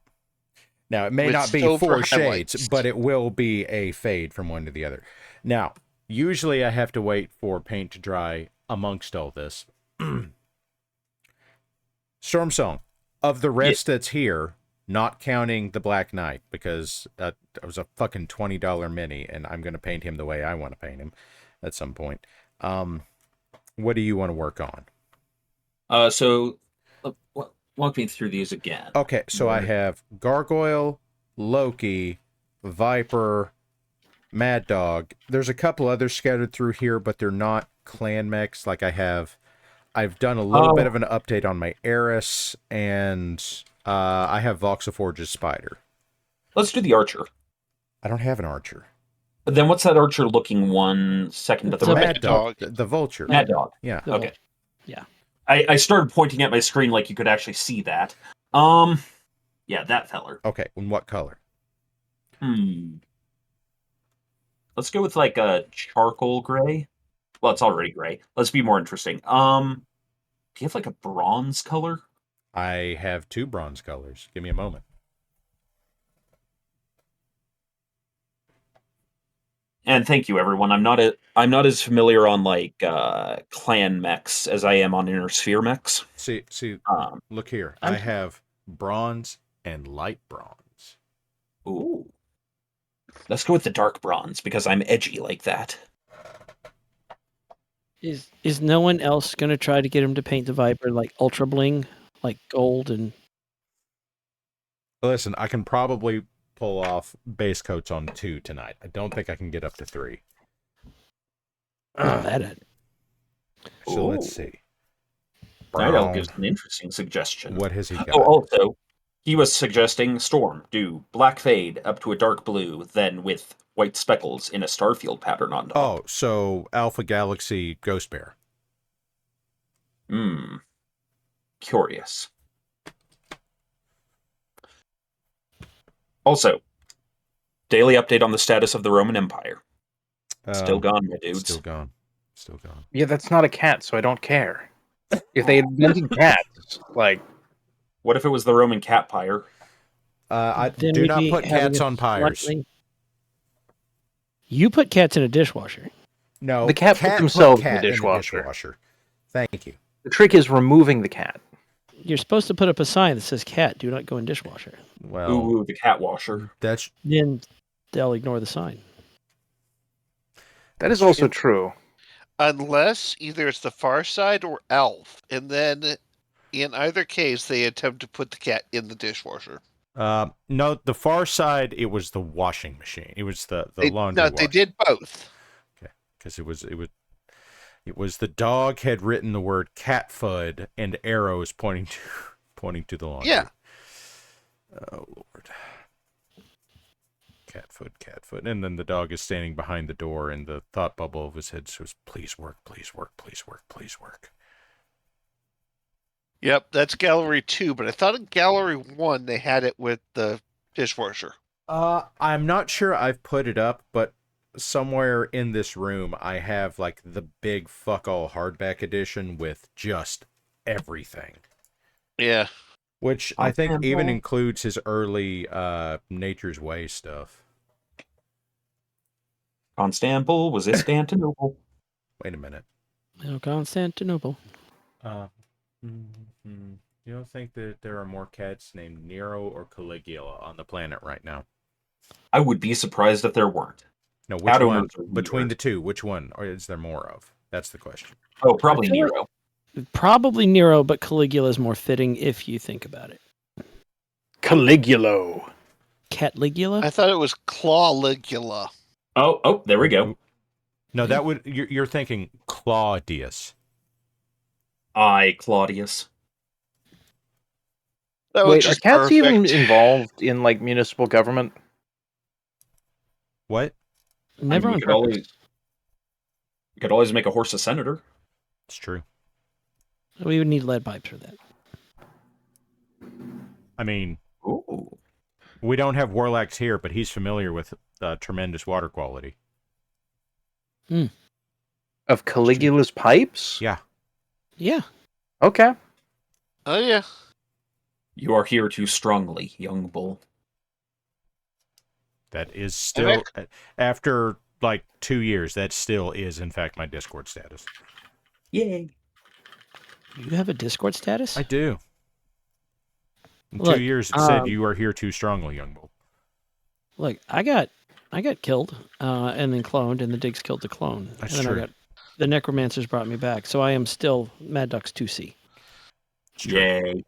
Now, it may With not be silver 4 shades, highlights. but it will be a fade from one to the other. Now, usually I have to wait for paint to dry amongst all this. Storm Song, of the rest that's here, not counting the Black Knight, because that was a fucking $20 mini, and I'm going to paint him the way I want to paint him at some point. What do you want to work on? So walk me through these again. Okay, so I have Gargoyle, Loki, Viper, Mad Dog. There's a couple others scattered through here, but they're not clan mechs. Like I've done a little bit of an update on my Eris, and I have Voxaforge's Spider. Let's do the Archer. I don't have an Archer. But then what's that Archer looking one second to the It's a right? Mad Dog. The Vulture. Mad Dog. Yeah. Okay. Yeah. I started pointing at my screen like you could actually see that. Yeah, that feller. Okay, and what color? Let's go with like a charcoal gray. Well, it's already gray. Let's be more interesting. Do you have like a bronze color? I have 2 bronze colors. Give me a moment. And thank you, everyone. I'm not as familiar on like clan mechs as I am on inner sphere mechs. See, look here. I have bronze and light bronze. Ooh. Let's go with the dark bronze because I'm edgy like that. Is no one else going to try to get him to paint the Viper like ultra bling, like gold and? Listen, I can probably pull off base coats on 2 tonight. I don't think I can get up to 3. So let's see. Night Owl gives an interesting suggestion. What has he got? Oh, also, he was suggesting Storm do black fade up to a dark blue, then with white speckles in a Starfield pattern on top. Oh, so Alpha Galaxy Ghost Bear. Curious. Also, daily update on the status of the Roman Empire. Still gone, my dudes. Still gone. Yeah, that's not a cat, so I don't care. If they invented cats, like... What if it was the Roman cat pyre? I do not put cats on pyres. You put cats in a dishwasher. No, the cat put themselves in the dishwasher. Thank you. The trick is removing the cat. You're supposed to put up a sign that says "Cat, do not go in dishwasher." Well, ooh, the cat washer. Then they'll ignore the sign. That is also true. Unless either it's the Far Side or Elf, and then in either case they attempt to put the cat in the dishwasher. No, the Far Side, it was the washing machine. It was the laundry. No, they did both. Okay, because it was the dog had written the word cat fud and arrows pointing to the laundry. Yeah. Oh Lord. Cat foot, and then the dog is standing behind the door, and the thought bubble of his head says, "Please work, please work, please work, please work." Yep, that's Gallery 2, but I thought in Gallery 1 they had it with the dishwasher. I'm not sure I've put it up, but somewhere in this room I have like the big fuck all hardback edition with just everything. Yeah. Which I think even includes his early Nature's Way stuff. Constantinople was Istanbul. Wait a minute. No, Constantinople. You don't think that there are more cats named Nero or Caligula on the planet right now? I would be surprised if there weren't. No, which one? Between the two, which one is there more of? That's the question. Oh, probably Nero. Probably Nero, but Caligula is more fitting if you think about it. Caligulo. Catligula? I thought it was Clawligula. Oh, there we go. No, that would you're thinking Claudius. Claudius. Wait, are cats even involved in like municipal government? What? Never on purpose. You could always make a horse a senator. It's true. We would need lead pipes for that. I mean, ooh. We don't have Warlax here, but he's familiar with tremendous water quality. Of Caligula's pipes? Yeah. Yeah. Okay. Oh, yeah. You are here too strongly, young bull. That is still, after like 2 years, that still is, in fact, my Discord status. Yay. You have a Discord status? I do. In Look, 2 years, it said you are here too strongly, young bull. Look, I got killed, and then cloned, and the Digs killed the clone. That's and then true. The Necromancers brought me back, so I am still Mad Duck's 2C. Yay.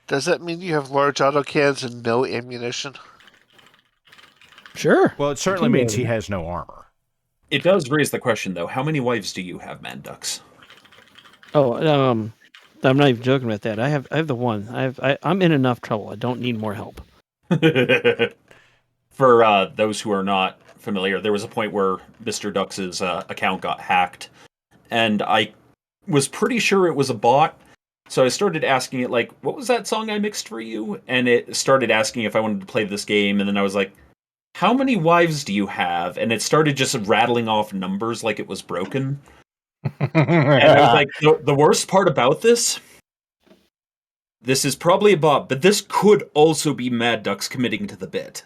Does that mean you have large autocans and no ammunition? Sure. Well, it certainly means he has no armor. It does raise the question, though. How many wives do you have, Mad Ducks? Oh, I'm not even joking about that. I have the one. I'm in enough trouble. I don't need more help. For those who are not familiar, there was a point where Mr. Ducks's account got hacked, and I was pretty sure it was a bot. So I started asking it, like, what was that song I mixed for you? And it started asking if I wanted to play this game, and then I was like, how many wives do you have? And it started just rattling off numbers like it was broken. And I was like, the worst part about this is probably a bot, but this could also be Mad Ducks committing to the bit.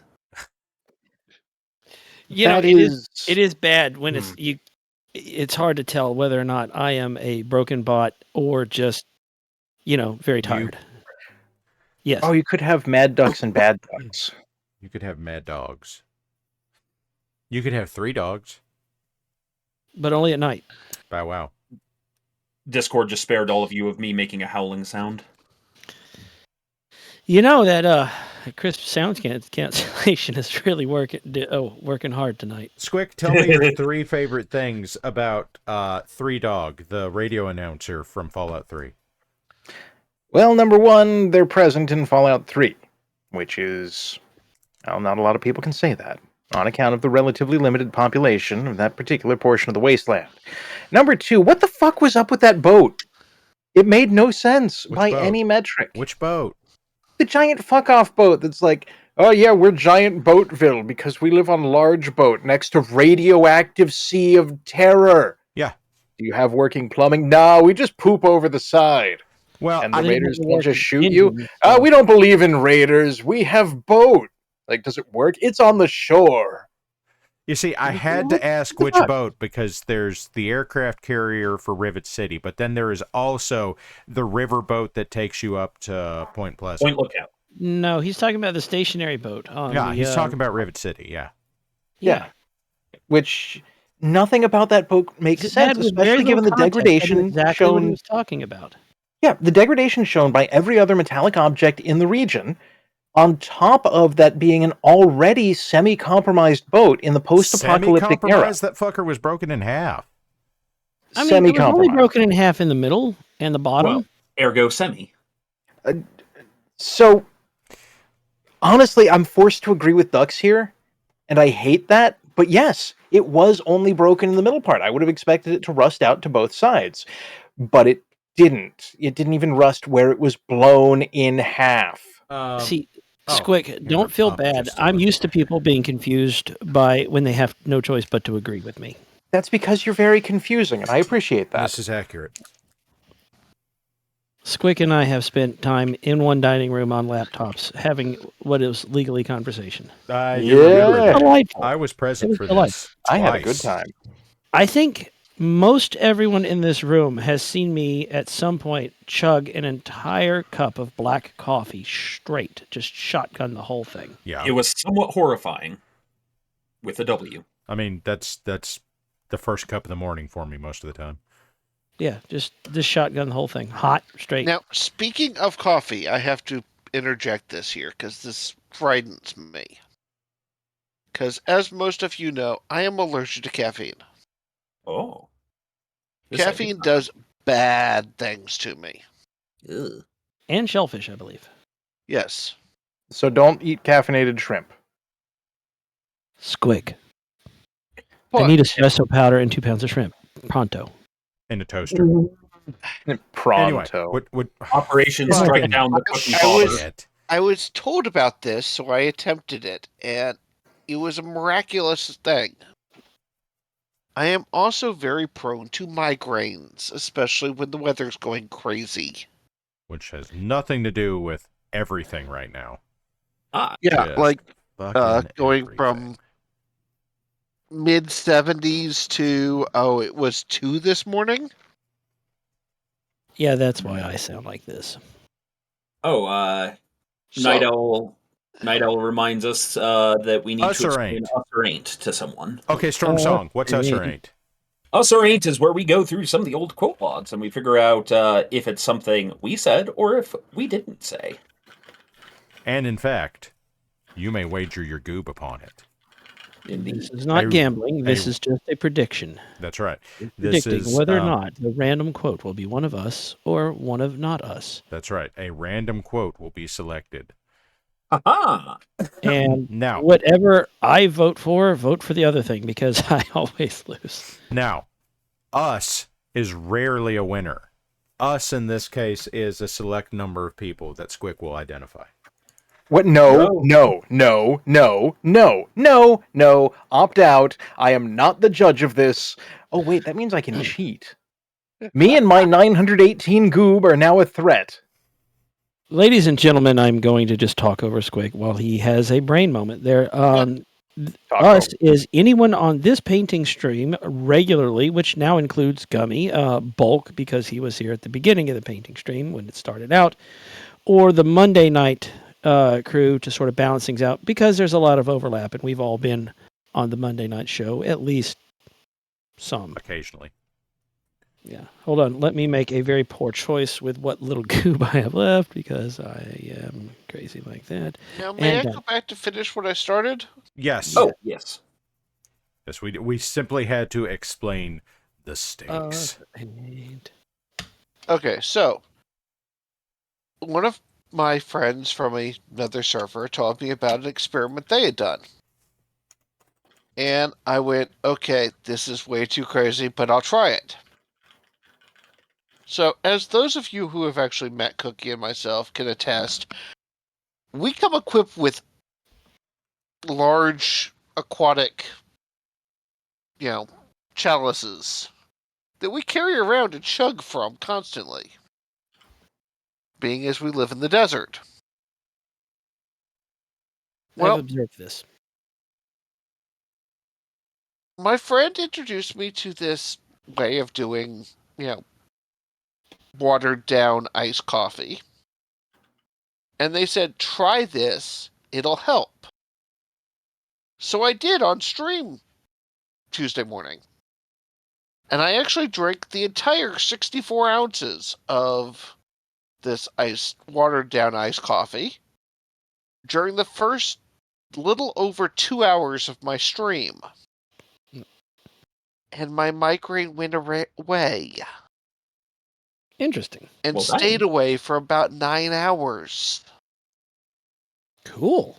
It is bad when it's hard to tell whether or not I am a broken bot or just, very tired. Yes. Oh, you could have Mad Ducks and Bad Ducks. You could have mad dogs. You could have 3 dogs. But only at night. Bow wow. Discord just spared all of you of me making a howling sound. That crisp sound cancellation is really working hard tonight. Squick, tell me your 3 favorite things about 3 Dog, the radio announcer from Fallout 3. Well, number 1, they're present in Fallout 3, which is... Well, not a lot of people can say that, on account of the relatively limited population of that particular portion of the wasteland. Number 2, what the fuck was up with that boat? It made no sense by any metric. Which boat? The giant fuck-off boat that's like, oh yeah, we're Giant Boatville because we live on large boat next to radioactive sea of terror. Yeah. Do you have working plumbing? No, we just poop over the side. Well, and the raiders don't just shoot you? We don't believe in raiders. We have boat. Like, does it work? It's on the shore. You see, I had to ask which boat because there's the aircraft carrier for Rivet City, but then there is also the river boat that takes you up to Point Pleasant. Point Lookout. No, he's talking about the stationary boat. He's talking about Rivet City, yeah. Yeah. Which, nothing about that boat makes sense, especially given the degradation shown. What he was talking about. Yeah, the degradation shown by every other metallic object in the region, on top of that being an already semi-compromised boat in the post-apocalyptic era. That fucker was broken in half. I mean, it was only broken in half in the middle and the bottom. Well, ergo semi. So, honestly, I'm forced to agree with Ducks here, and I hate that. But yes, it was only broken in the middle part. I would have expected it to rust out to both sides. But it didn't. It didn't even rust where it was blown in half. Squick, don't feel bad. I'm used to people being confused by when they have no choice but to agree with me. That's because you're very confusing, and I appreciate that. This is accurate. Squick and I have spent time in one dining room on laptops having what is legally conversation. I was present for this. I had a good time. I think most everyone in this room has seen me at some point chug an entire cup of black coffee straight, just shotgun the whole thing. Yeah. It was somewhat horrifying with a W. I mean, that's the first cup of the morning for me most of the time. Yeah, just shotgun the whole thing. Hot, straight. Now, speaking of coffee, I have to interject this here because this frightens me. Because as most of you know, I am allergic to caffeine. Oh. Caffeine does bad things to me. Ugh. And shellfish, I believe. Yes. So don't eat caffeinated shrimp. Squick. I need espresso powder and 2 pounds of shrimp. Pronto. In a toaster. Pronto. Anyway, what Operation Strike Down the Cookie Father. I was told about this, so I attempted it, and it was a miraculous thing. I am also very prone to migraines, especially when the weather's going crazy. Which has nothing to do with everything right now. Yeah, like going everything. from mid-70s to, it was 2 this morning? Yeah, that's why I sound like this. Oh, So- Night Owl. Night Owl reminds us that we need Us to or explain ain't? us or ain't to someone. Okay, Storm Song. What's us or ain't? Us or ain't is where we go through some of the old quote logs and we figure out if it's something we said or if we didn't say. And in fact, you may wager your goob upon it. This is not gambling. This is just a prediction. That's right. This Predicting is whether or not the random quote will be one of us or one of not us. That's right. A random quote will be selected. Aha! And Now, whatever I vote for the other thing because I always lose. Now, us is rarely a winner. Us in this case is a select number of people that Squic will identify. What? No. Opt out. I am not the judge of this. Oh, wait, that means I can cheat. Me and my 918 goob are now a threat. Ladies and gentlemen, I'm going to just talk over Squic while he has a brain moment there. Us is anyone on this painting stream regularly, which now includes Gummy, Bulk, because he was here at the beginning of the painting stream when it started out, or the Monday night crew to sort of balance things out, because there's a lot of overlap, and we've all been on the Monday night show, at least some. Occasionally. Yeah. Hold on. Let me make a very poor choice with what little goob I have left because I am crazy like that. Now, may I go back to finish what I started? Yes. Oh, yes. Yes, we simply had to explain the stakes. Okay, so one of my friends from another server told me about an experiment they had done. And I went, okay, this is way too crazy, but I'll try it. So, as those of you who have actually met Cookie and myself can attest, we come equipped with large aquatic, chalices that we carry around and chug from constantly, being as we live in the desert. I've observed this. My friend introduced me to this way of doing, watered down iced coffee. And they said, try this, it'll help. So I did on stream Tuesday morning. And I actually drank the entire 64 ounces of this watered down iced coffee during the first little over 2 hours of my stream. And my migraine went away. Interesting. And stayed away for about 9 hours. Cool.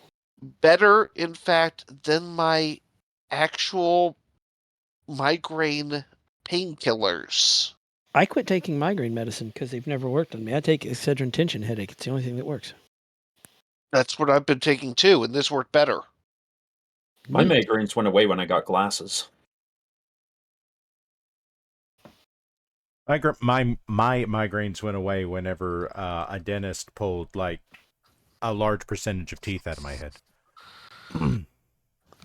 Better, in fact, than my actual migraine painkillers. I quit taking migraine medicine because they've never worked on me. I take Excedrin tension headache. It's the only thing that works. That's what I've been taking too, and this worked better. My migraines went away when I got glasses. My migraines went away whenever a dentist pulled like a large percentage of teeth out of my head.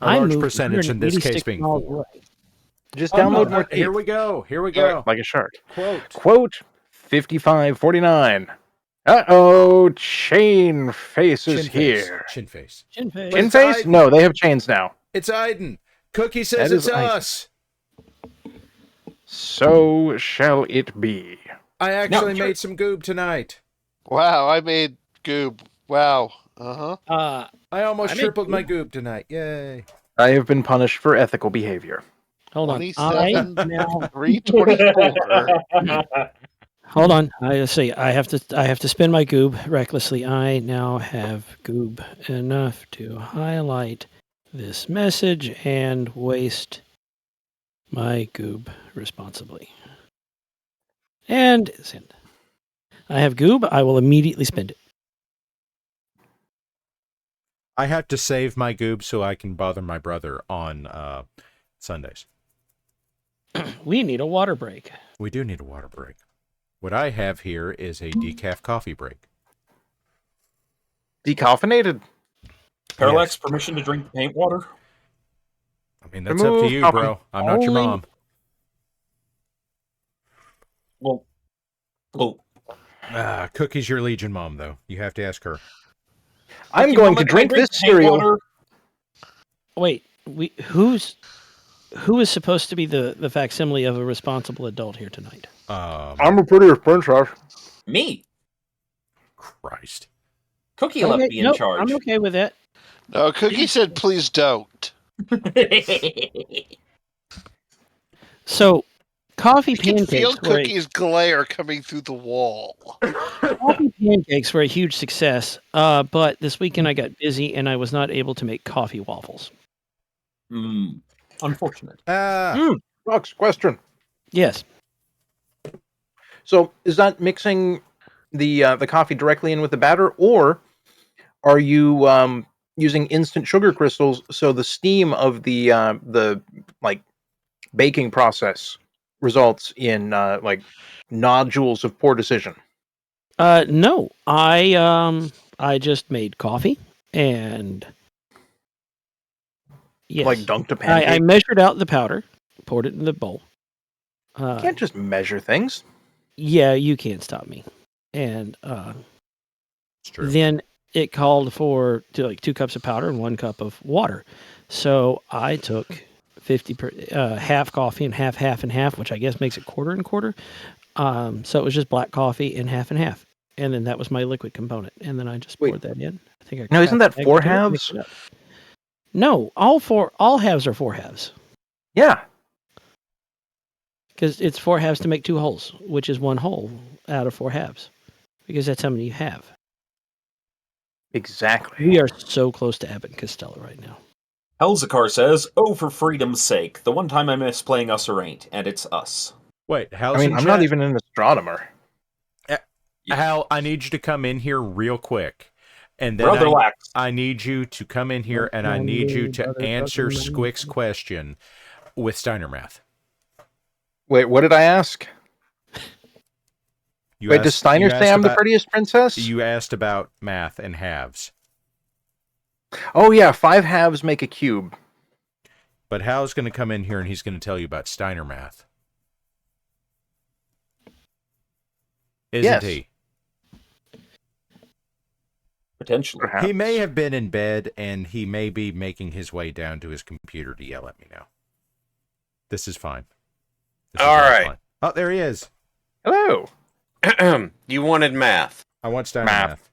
A large percentage in this case being 4. Just download more. Here we go. Here we go. Like a shark. Quote 5549. Uh-oh, Chain Face is here. Chin face. Chin face. Chin Face? No, they have chains now. It's Aiden. Cookie says it's us. So shall it be. I actually made some goob tonight. Wow, I made goob. Wow. I almost tripled my goob tonight. Yay. I have been punished for ethical behavior. Hold on. 324. Hold on. I see. I have to spend my goob recklessly. I now have goob enough to highlight this message and waste my goob responsibly. And send. I have goob. I will immediately spend it. I have to save my goob so I can bother my brother on Sundays. We need a water break. We do need a water break. What I have here is a decaf coffee break. Decaffeinated? Parallax, permission to drink paint water? I mean, that's up to you, bro. I'm not your mom. Well, Cookie's your Legion mom, though. You have to ask her. I'm Cookie going Mama, to can I drink this tank cereal. water? Wait, who is supposed to be the facsimile of a responsible adult here tonight? I'm a pretty princess. Me. Christ. Cookie left me in nope, charge. I'm okay with that. No, Cookie said, please don't. So, coffee I can feel pancakes were Cookie's glare coming through the wall. coffee pancakes were a huge success. But this weekend I got busy and I was not able to make coffee waffles. Unfortunate. Rox, question. Yes. So, is that mixing the coffee directly in with the batter, or are you using instant sugar crystals so the steam of the like baking process results in like nodules of poor decision? No, I just made coffee and yes, Like dunked a pancake? I measured out the powder, poured it in the bowl. You can't just measure things. Yeah, you can't stop me. And It's true. then it called for 2 cups of powder and 1 cup of water. So I took 50 half coffee and half and half, which I guess makes it quarter and quarter. So it was just black coffee and half. And then that was my liquid component. And then I just poured that in. I think I Now, isn't that cracked an egg 4 into it and mixed halves? it up. No, all halves are 4 halves. Yeah. Because it's 4 halves to make 2 wholes, which is 1 whole out of 4 halves. Because that's how many you have. Exactly. We are so close to Abbott and Costello right now. Helzakar says, "Oh, for freedom's sake! The one time I miss playing Us or Ain't, and it's us." Wait, Hal's I mean, in I'm chat? not even an astronomer. Hal, I need you to come in here real quick. And then Brother Wax. I need you to come in here and I need you to answer Squick's question with Steiner math. Wait, what did I ask? Wait, does Steiner say I'm the prettiest princess? You asked about math and halves. Oh, yeah, 5 halves make a cube. But Hal's going to come in here and he's going to tell you about Steiner math. Isn't he? Potentially. Perhaps. He may have been in bed and he may be making his way down to his computer to yell at me now. This is fine. All right. Fine. Oh, there he is. Hello. You wanted math. I want Steiner math.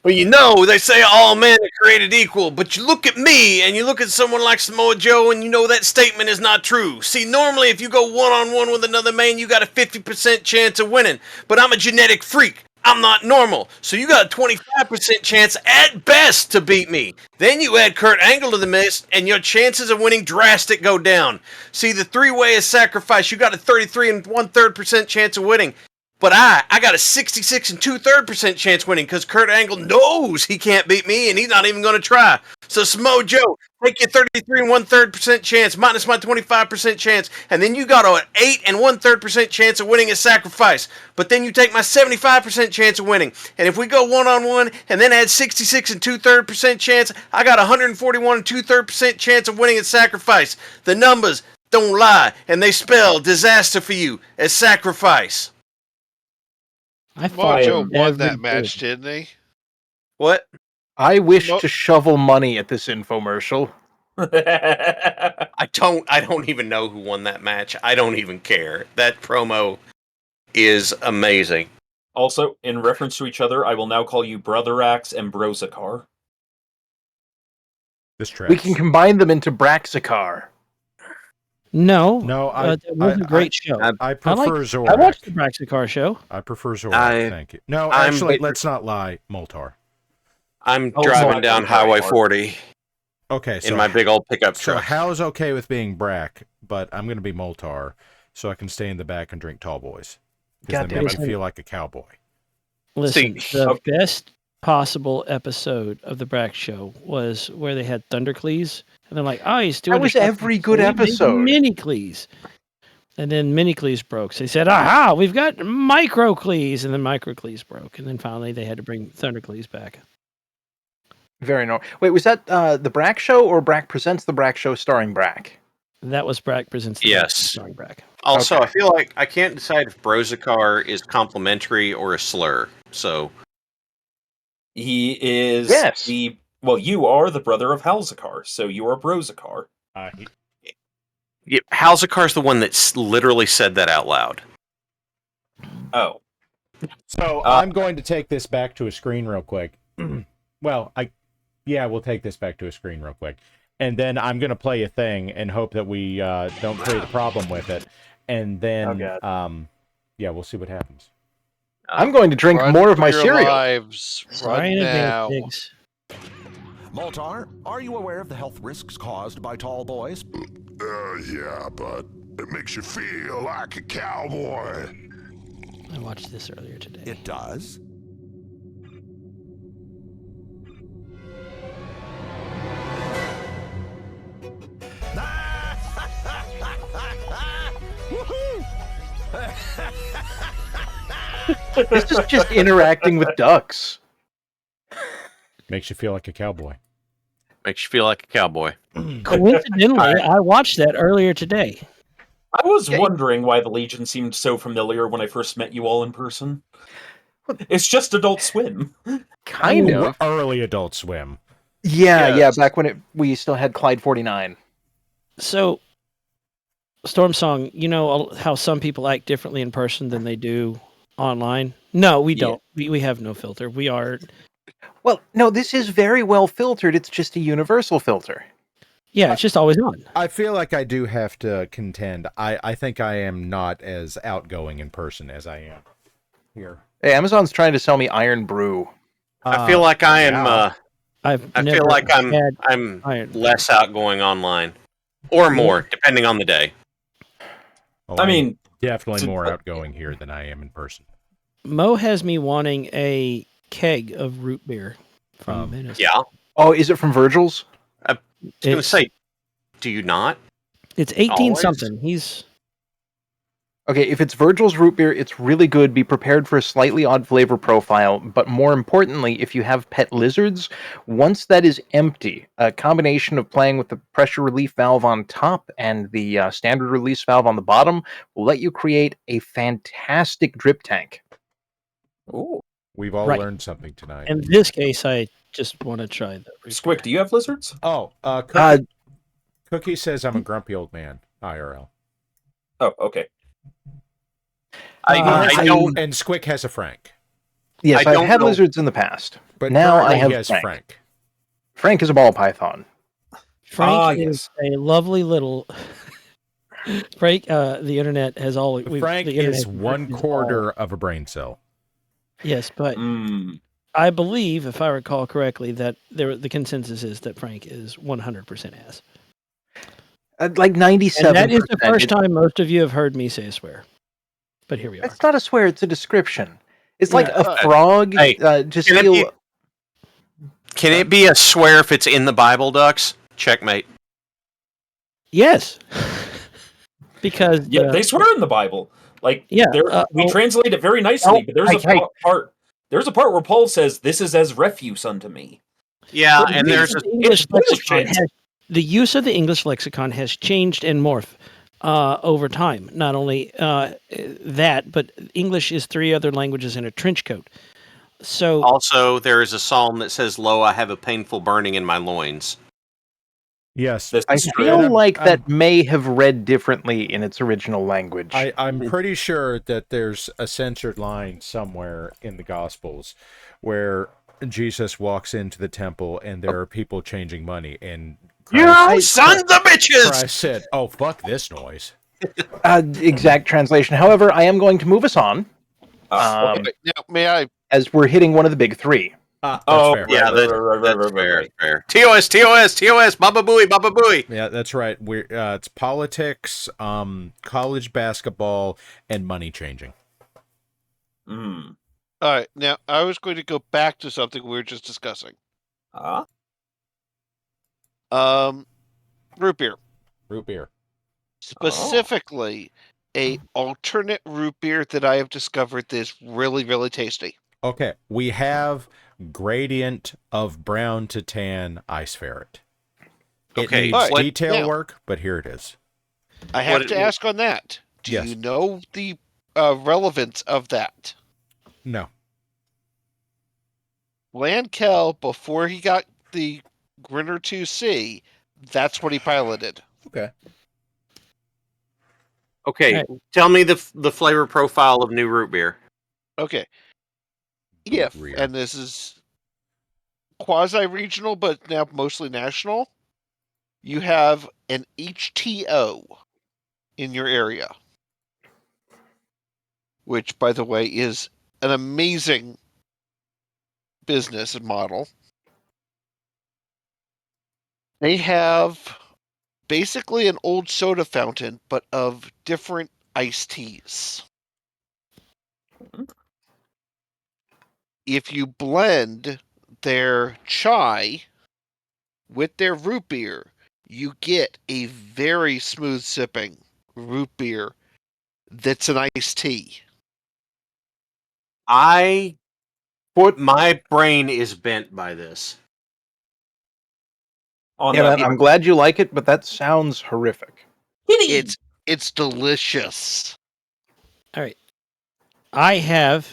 Well, you know, they say all men are created equal, but you look at me and you look at someone like Samoa Joe and you know that statement is not true. See, normally if you go one-on-one with another man, you got a 50% chance of winning, but I'm a genetic freak. I'm not normal, so you got a 25% chance at best to beat me. Then you add Kurt Angle to the mix, and your chances of winning drastic go down. See, the 3-way is sacrifice. You got a 33 1/3% chance of winning. But I got a 66 2/3% chance winning because Kurt Angle knows he can't beat me and he's not even going to try. So Samoa Joe, take your 33 1/3% chance minus my 25% chance, and then you got an 8 1/3% chance of winning a sacrifice. But then you take my 75% chance of winning, and if we go one-on-one and then add 66 2/3% chance, I got 141 2/3% chance of winning at sacrifice. The numbers don't lie, and they spell disaster for you as sacrifice. Mojo won that match, didn't he? What? I wish to shovel money at this infomercial. I don't even know who won that match. I don't even care. That promo is amazing. Also, in reference to each other, I will now call you Brother Axe and Brozakar. This tracks. We can combine them into Braxikar. No, that was a great show. I prefer Zorak. I watched the Braxikar show. I prefer Zorak, thank you. No, actually, let's not lie, Moltar. I'm driving down Highway 40. Okay, so in my big old pickup so truck. Hal's okay with being Brack, but I'm going to be Moltar, so I can stay in the back and drink tall boys. Because they make me feel like a cowboy. Listen, the best possible episode of the Brack Show was where they had Thundercleese, and they're like, "Oh, he's doing." That was every good episode. Mini-Cleese, and then Mini-Cleese broke. So they said, "Aha, we've got Micro-Cleese," and then Micro-Cleese broke, and then finally they had to bring Thundercleese back. Very no. Wait, was that the Brack Show or Brack Presents the Brack Show starring Brack? That was Brack presents the Yes. Sorry, Brack. Also, Okay. I feel like I can't decide if Brozakar is complimentary or a slur. So He is Yes. well, you are the brother of Halzakar, so you are Brozakar. yeah, Halzakar's the one that literally said that out loud. Oh. So I'm going to take this back to a screen real quick. Well, we'll take this back to a screen real quick. And then I'm going to play a thing and hope that we don't create a problem with it. And then, we'll see what happens. I'm going to drink Run more of for my your cereal. lives. Sorry Run in now. advance, pigs. Moltar, are you aware of the health risks caused by tall boys? Yeah, but it makes you feel like a cowboy. I watched this earlier today. It does? This is just interacting with ducks. Makes you feel like a cowboy. Makes you feel like a cowboy. Coincidentally, I watched that earlier today. I was wondering why the Legion seemed so familiar when I first met you all in person. It's just Adult Swim. Kind of. Early Adult Swim. Yeah, back when we still had Clyde 49. So, Storm Song, you know how some people act differently in person than they do online? No, we don't. We have no filter. We are... Well, no, this is very well filtered. It's just a universal filter. Yeah, it's just always on. I feel like I do have to contend. I think I am not as outgoing in person as I am here. Hey, Amazon's trying to sell me Iron Brew. I feel like I am. I feel like I'm less outgoing online, or more, depending on the day. Well, I mean, definitely more outgoing here than I am in person. Mo has me wanting a keg of root beer from Venice. Yeah. Oh, is it from Virgil's? I was going to say, do you not? It's 18 Always? something. He's... Okay, if it's Virgil's root beer, it's really good. Be prepared for a slightly odd flavor profile, but more importantly, if you have pet lizards, once that is empty, a combination of playing with the pressure relief valve on top and the standard release valve on the bottom will let you create a fantastic drip tank. Ooh. We've all Right. learned something tonight. In this case, I just want to try the... Squick, do you have lizards? Oh, Cookie says I'm a grumpy old man, IRL. Oh, okay. I don't. And Squick has a Frank. Yes, I I've don't had know. lizards in the past, But now currently I have he has Frank. Frank is a ball python. Frank yes. is a lovely little... Frank, the internet has all... Frank is 1/4 of a brain cell. Yes, but I believe, if I recall correctly, that the consensus is that Frank is 100% ass. Like 97%. And that is the first time most of you have heard me say a swear. But here we are. It's not a swear, it's a description. It's like Yeah. a frog. Hey, Just can it feel... be- Can it be a swear if it's in the Bible, Ducks? Checkmate. Yes. Because... Yeah, they swear in the Bible. Like, Yeah, we translate it very nicely, but there's there's a part where Paul says, "This is as refuse unto me." Yeah, Well, and there's the a English lexicon bullshit. the use of the English lexicon has changed and morphed over time. Not only that, but English is 3 other languages in a trench coat. So also there is a psalm that says, "Lo, I have a painful burning in my loins." Yes. This I is true. feel like I'm- that may have read differently in its original language. I'm pretty sure that there's a censored line somewhere in the Gospels where Jesus walks into the temple and there are people changing money, and You sons of bitches! Christ said, "Oh, fuck this noise." Exact translation. However, I am going to move us on. Now, may I? As we're hitting one of the big 3. That's fair. Yeah, that's fair. TOS, Baba Booey. Yeah, that's right. We're it's politics, college basketball, and money changing. All right. Now, I was going to go back to something we were just discussing. Root beer. Root beer. Specifically, a alternate root beer that I have discovered that is really, really tasty. Okay, we have gradient of brown to tan ice ferret. It Okay, needs but detail now- work, but here it is. I have to ask on that. Do Yes. you know the relevance of that? No. Landkel, before he got the Grinner 2C, that's what he piloted. Okay. Okay, Right. tell me the flavor profile of new root beer. Okay. If, Rear. and this is quasi-regional, but now mostly national, you have an HTO in your area, which, by the way, is an amazing business model. They have basically an old soda fountain, but of different iced teas. If you blend their chai with their root beer, you get a very smooth sipping root beer that's an iced tea. My brain is bent by this. On Yeah, the man, I'm glad you like it, but that sounds horrific. It's delicious. All right. I have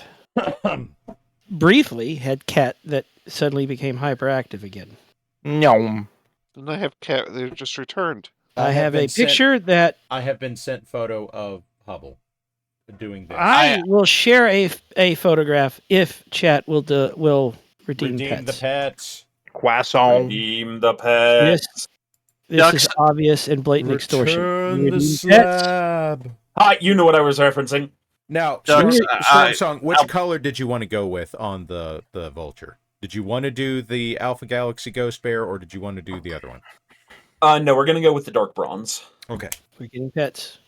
briefly had cat that suddenly became hyperactive again. No. And I have cat. They're just returned. I have a picture that I have been sent photo of Hubble doing this. I will share a photograph if chat will redeem pets. the pets. Croissant. Redeem the pets. This is obvious and blatant extortion. Return You the redeem pets? slab. You know what I was referencing. Now, Ducks, Storm Song, which color did you want to go with on the vulture? Did you want to do the Alpha Galaxy Ghost Bear, or did you want to do the other one? No, we're gonna go with the dark bronze. Okay. We're getting pets.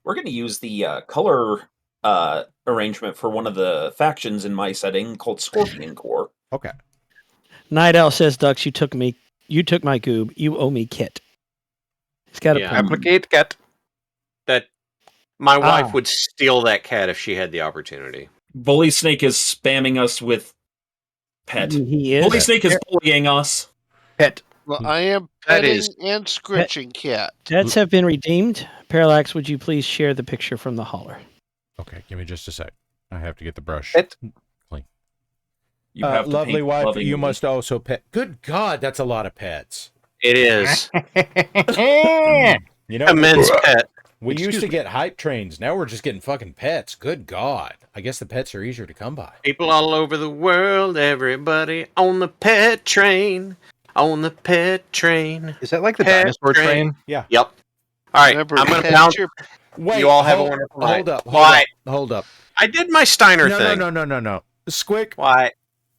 We're gonna use the color arrangement for one of the factions in my setting called Scorpion Core. Okay. Night Owl says, Dux, you took my goob. You owe me kit. He's got a point. Applicate cat. That my wife would steal that cat if she had the opportunity. Bully Snake is spamming us with pet. He is. Bully Snake is bullying us. Pet. Well, I am That petting is- and scritching cat. Pets have been redeemed. Parallax, would you please share the picture from the holler? Okay, give me just a sec. I have to get the brush. Pet. Clean. You have to lovely paint wife, lovingly. you must also pet. Good God, that's a lot of pets. It is. You know, Immense pet. we used to get hype trains. Now we're just getting fucking pets. Good God. I guess the pets are easier to come by. People all over the world, everybody on the pet train. On the pet train. Is that like the Pet dinosaur train. train? Yeah. Yep. All right, Remember, I'm going to pet bounce. your- Wait, You all have a hold, wonderful night. hold up. Why? Hold up. I did my Steiner No, thing. no. Squick, Why?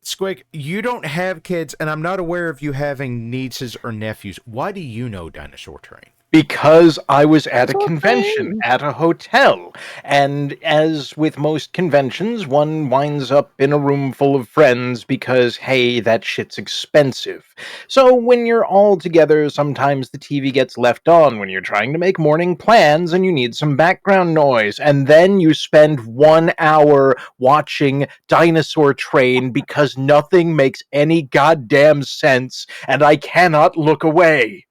Squick, you don't have kids, and I'm not aware of you having nieces or nephews. Why do you know Dinosaur Train? Because I was at a convention at a hotel. And as with most conventions, one winds up in a room full of friends because, hey, that shit's expensive. So when you're all together, sometimes the TV gets left on when you're trying to make morning plans and you need some background noise. And then you spend 1 hour watching Dinosaur Train because nothing makes any goddamn sense and I cannot look away.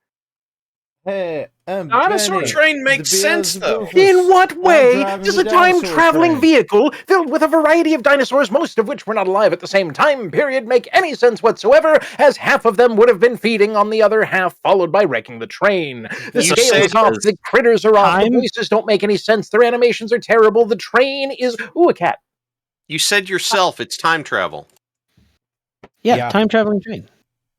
Hey, Dinosaur Train makes sense, though. In what way driving does the a time-traveling dinosaur train. vehicle filled with a variety of dinosaurs, most of which were not alive at the same time period, make any sense whatsoever, as half of them would have been feeding on the other half, followed by wrecking the train? The You scale say is off, this. the critters are off, the I'm- voices don't make any sense, their animations are terrible, the train is... Ooh, a cat. You said yourself it's time travel. Yeah, time traveling train.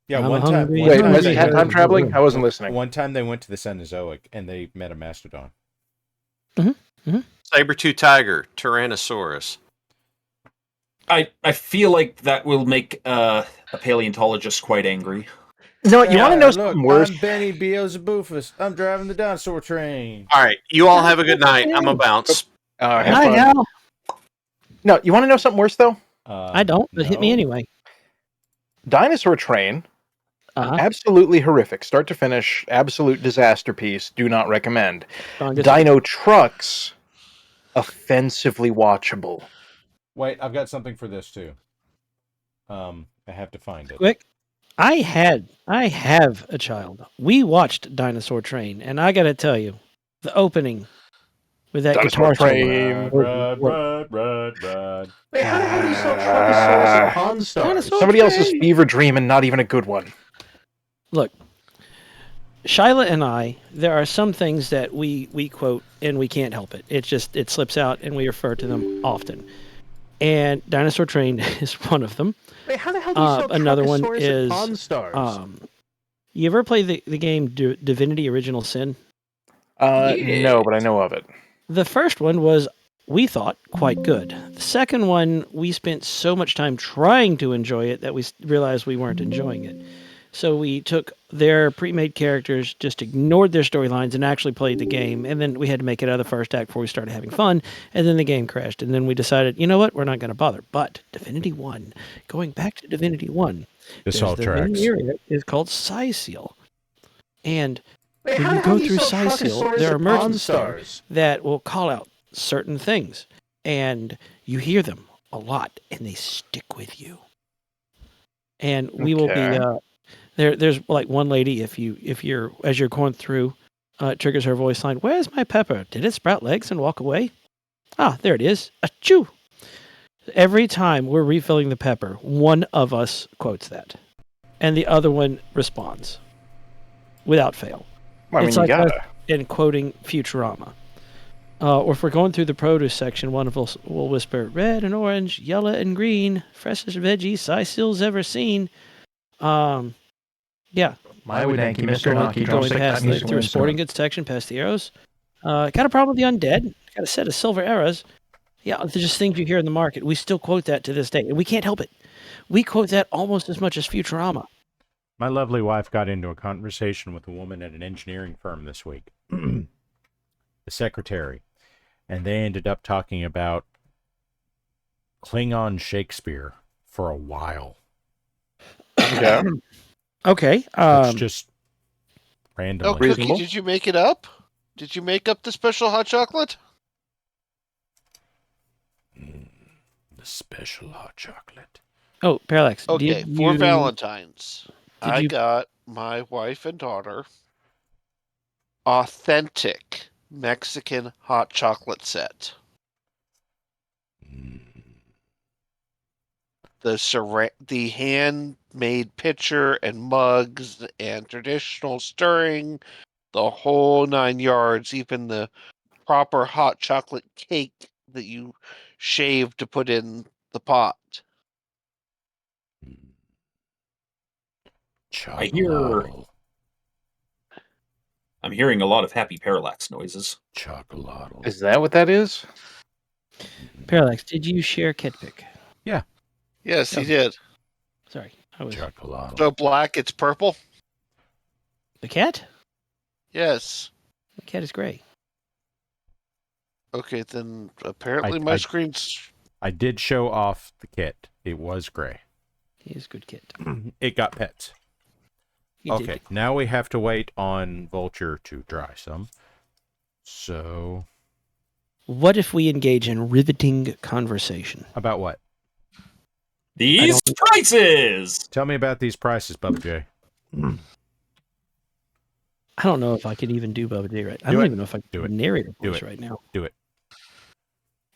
Yeah, I'm one time. hungry. Wait, I'm was hungry. it cat time traveling? I wasn't listening. One time they went to the Cenozoic and they met a mastodon. Saber-tooth tiger, Tyrannosaurus. I feel like that will make a paleontologist quite angry. No, you want to know Look, something worse? I'm Benny Beelzebufus. I'm driving the dinosaur train. All right, you all have a good night. I'm a bounce. Have I fun. know. No, you want to know something worse, though? I don't, but hit me no. anyway. Dinosaur Train, Uh-huh. absolutely horrific. Start to finish, absolute disaster piece. Do not recommend. Strongest- Dino Trucks, offensively watchable. Wait, I've got something for this too. I have to find it. Quick. I have a child. We watched Dinosaur Train, and I got to tell you, The opening with that Dinosaur guitar solo. train. Run. Wait, how do you sell Truckosaurus at Pawn Stars? Dinosaur Somebody else's train. fever dream and not even a good one. Look, Shyla and I, there are some things that we quote and we can't help it. It slips out and we refer to them often. And Dinosaur Train is one of them. Wait, how the hell do you sell another one Truckosaurus is at Pawn Stars? You ever play the game Divinity Original Sin? No, but I know of it. The first one was, we thought, quite good. The second one, we spent so much time trying to enjoy it that we realized we weren't enjoying it. So we took their pre-made characters, just ignored their storylines, and actually played the game. And then we had to make it out of the first act before we started having fun. And then the game crashed. And then we decided, you know what? We're not going to bother. But Divinity 1, going back to Divinity 1, This all the tracks. main area is called Seal. And Wait, when how you the hell go do you through sell Seal, Truckosaurus there are at Pawn merchants there Stars? that will call out certain things. And you hear them a lot, and they stick with you. And we will be... There's like one lady, as you're going through, triggers her voice line, "Where's my pepper? Did it sprout legs and walk away? Ah, there it is. Achoo!" Every time we're refilling the pepper, one of us quotes that. And the other one responds. Without fail. Well, I mean, it's you like gotta. us in quoting Futurama. Or if we're going through the produce section, one of us will whisper, "Red and orange, yellow and green, freshest veggies Sicil's ever seen." Yeah. My would thank you, Mr. Hockey Going Drumstick. past through a sporting goods section, past the arrows. Got a problem with the undead. Got a set of silver arrows. Yeah, there's just things you hear in the market. We still quote that to this day, and we can't help it. We quote that almost as much as Futurama. My lovely wife got into a conversation with a woman at an engineering firm this week, the secretary, and they ended up talking about Klingon Shakespeare for a while. Yeah. Okay. It's just randomly. Oh, Cookie, did you make it up? Did you make up the special hot chocolate? The special hot chocolate. Oh, Parallax. Okay, did for you- Valentine's, did I you- got my wife and daughter authentic Mexican hot chocolate set. The handmade pitcher and mugs and traditional stirring, the whole 9 yards, even the proper hot chocolate cake that you shave to put in the pot. I'm hearing a lot of happy parallax noises. Chocolate. Is that what that is? Parallax, did you share Kitpick? Yeah. Yes, he did. Sorry. I was... Chocolate. So black, it's purple? The cat? Yes. The cat is gray. Okay, then apparently my screen's... I did show off the kit. It was gray. He is a good kit. It got pets. You Okay, did. now we have to wait on Vulture to dry some. So... What if we engage in riveting conversation? About what? These prices! Tell me about these prices, Bubba J. I don't know if I could even do Bubba J right. I Do don't it. even know if I Do can it. narrate a Do voice it. right now. Do it.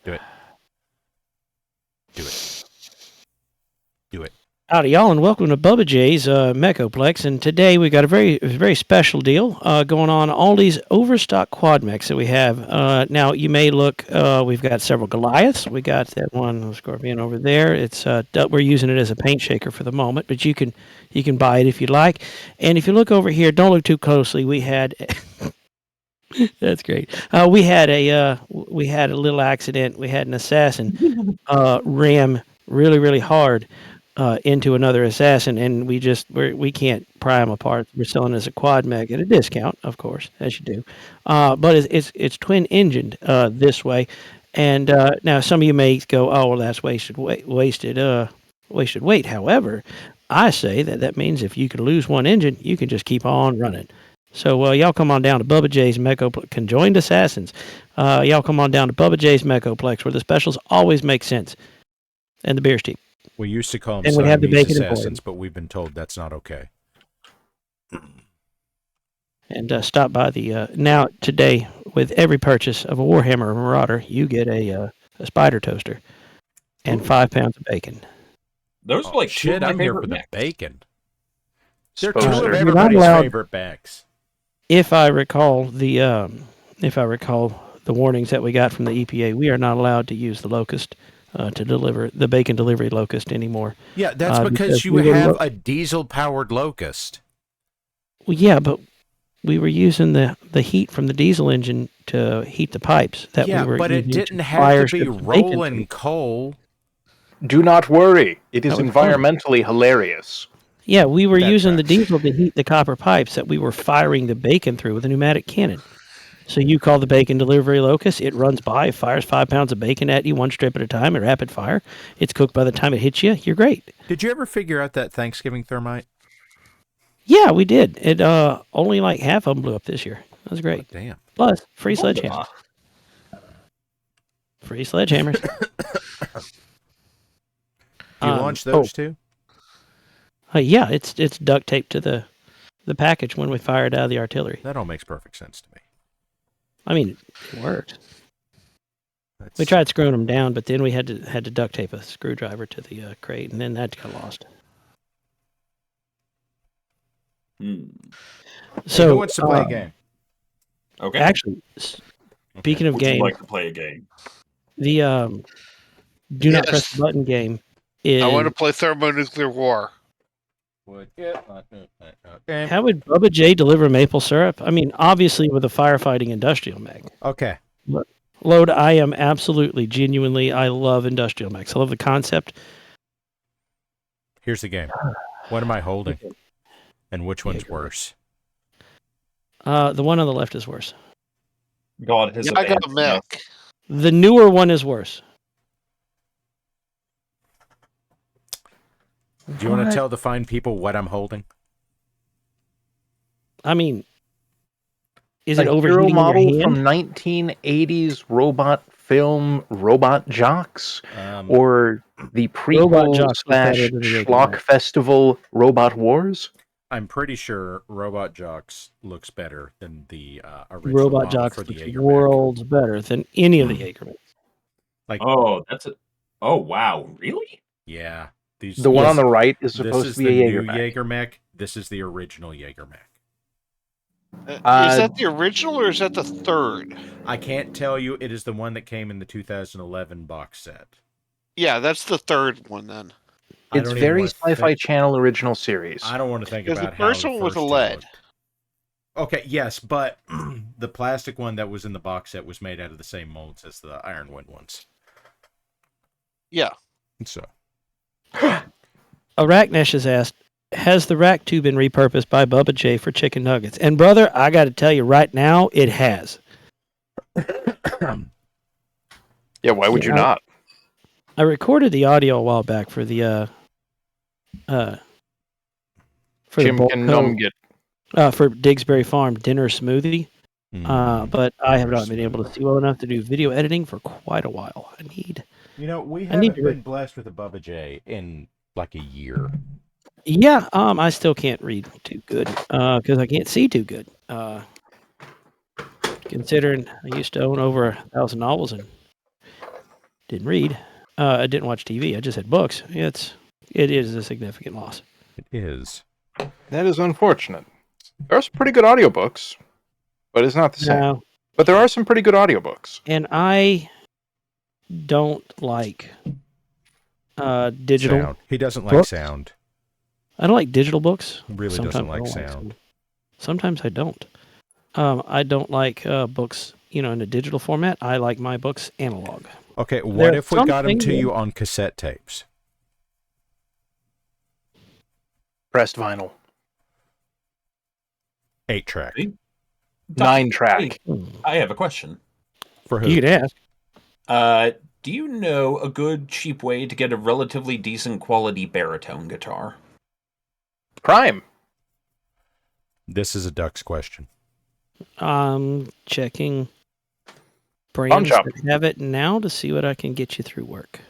Do it. Do it. Howdy, y'all, and welcome to Bubba J's Mechoplex. And today we got a very special deal going on. All these overstock quad mechs that we have. Now you may look. We've got several Goliaths. We got that one Scorpion over there. It's we're using it as a paint shaker for the moment, but you can buy it if you'd like. And if you look over here, don't look too closely. We had. That's great. We had a little accident. We had an assassin ram really hard into another assassin, and we can't pry them apart. We're selling it as a quad mech at a discount, of course, as you do. But it's twin engined this way, and now some of you may go, "Oh, well, that's wasted weight." However, I say that means if you could lose one engine, you can just keep on running. So y'all come on down to Bubba J's Conjoined Assassins. Y'all come on down to Bubba J's Mechoplex, where the specials always make sense, and the beer's cheap. We used to call them And we have the Siamese bacon and assassins, pork. but we've been told that's not okay. And stop by the now today with every purchase of a Warhammer or Marauder, you get a spider toaster and 5 pounds of bacon. Those are like two shit, of my I'm here favorite for the mechs. bacon. They're Supposed two to. of You're not everybody's allowed- favorite mechs. If I recall the warnings that we got from the EPA, we are not allowed to use the locust to deliver the bacon delivery locust anymore. Yeah, that's because you we were have a diesel-powered locust. Well, yeah, but we were using the heat from the diesel engine to heat the pipes that Yeah, we were but it using didn't to have fire to be strips of bacon rolling through. coal. Do not worry. It is That was fun. environmentally hilarious. Yeah, we were That using the tracks. diesel to heat the copper pipes that we were firing the bacon through with a pneumatic cannon. So you call the bacon delivery locust, it runs by, fires 5 pounds of bacon at you, one strip at a time, at rapid fire. It's cooked by the time it hits you. You're great. Did you ever figure out that Thanksgiving thermite? Yeah, we did. It only like half of them blew up this year. That was great. Damn. Plus, free sledgehammers. Free sledgehammers. Do you launch those too? Yeah, it's duct taped to the package when we fire it out of the artillery. That all makes perfect sense to me. I mean, it worked. We tried screwing them down, but then we had to duct tape a screwdriver to the crate, and then that got lost. So who wants to play a game? Okay. Actually, speaking of Would you games, like to play a game? the do not press the button game is. I want to play Thermonuclear War. How would Bubba J deliver maple syrup? I mean, obviously with a firefighting industrial mech. Okay. Load, I am absolutely, genuinely, I love industrial mechs. I love the concept. Here's the game. What am I holding? And which one's worse? The one on the left is worse. God, his I got a mech. The newer one is worse. Do you want to tell the fine people what I'm holding? I mean, is a it hero overheating in model your hand? from 1980s robot film Robot Jocks, or the Robot prequel Jocks was slash better than the Jaeger schlock mech. festival Robot Wars? I'm pretty sure Robot Jocks looks better than the original Robot model Jocks for the looks Jaeger worlds better than any of the Jaeger mechs. Like, oh, that's it. Oh, wow, really? Yeah. The one on the right is supposed to be a Jaeger new mech. Jaeger mech. This is the original Jaeger mech. Is that the original or is that the third? I can't tell you. It is the one that came in the 2011 box set. Yeah, that's the third one then. It's very Sci-Fi Channel original series. I don't want to think Because about the first how one the was a first two lead. looked. Okay, yes, but the plastic one that was in the box set was made out of the same molds as the Ironwind ones. Yeah. So, Arachnesh has asked, has the rack 2 been repurposed by Bubba J for chicken nuggets? And brother, I got to tell you right now, it has. Yeah, why would you not? I recorded the audio a while back for the for Jim the can for Digsbury Farm dinner smoothie. But I have not been able to see well enough to do video editing for quite a while. we I need haven't to been blessed with a Bubba J in like a year. Yeah, I still can't read too good because I can't see too good. Considering I used to own over 1,000 novels and didn't read, I didn't watch TV. I just had books. It is a significant loss. It is. That is unfortunate. There are some pretty good audiobooks, but it's not the same. No. But there are some pretty good audiobooks. And I don't like digital. Sound. He doesn't like books. sound. I don't like digital books. He really Sometimes doesn't I like don't sound. Sometimes I don't. I don't like books, in a digital format. I like my books analog. Okay, what There's if we got them something to that- you on cassette tapes? Pressed vinyl. 8-track. 9-track. I have a question. For who? You can ask. Do you know a good, cheap way to get a relatively decent quality baritone guitar? Prime. This is a Ducks question. Checking brands shop. that have it now to see what I can get you through work.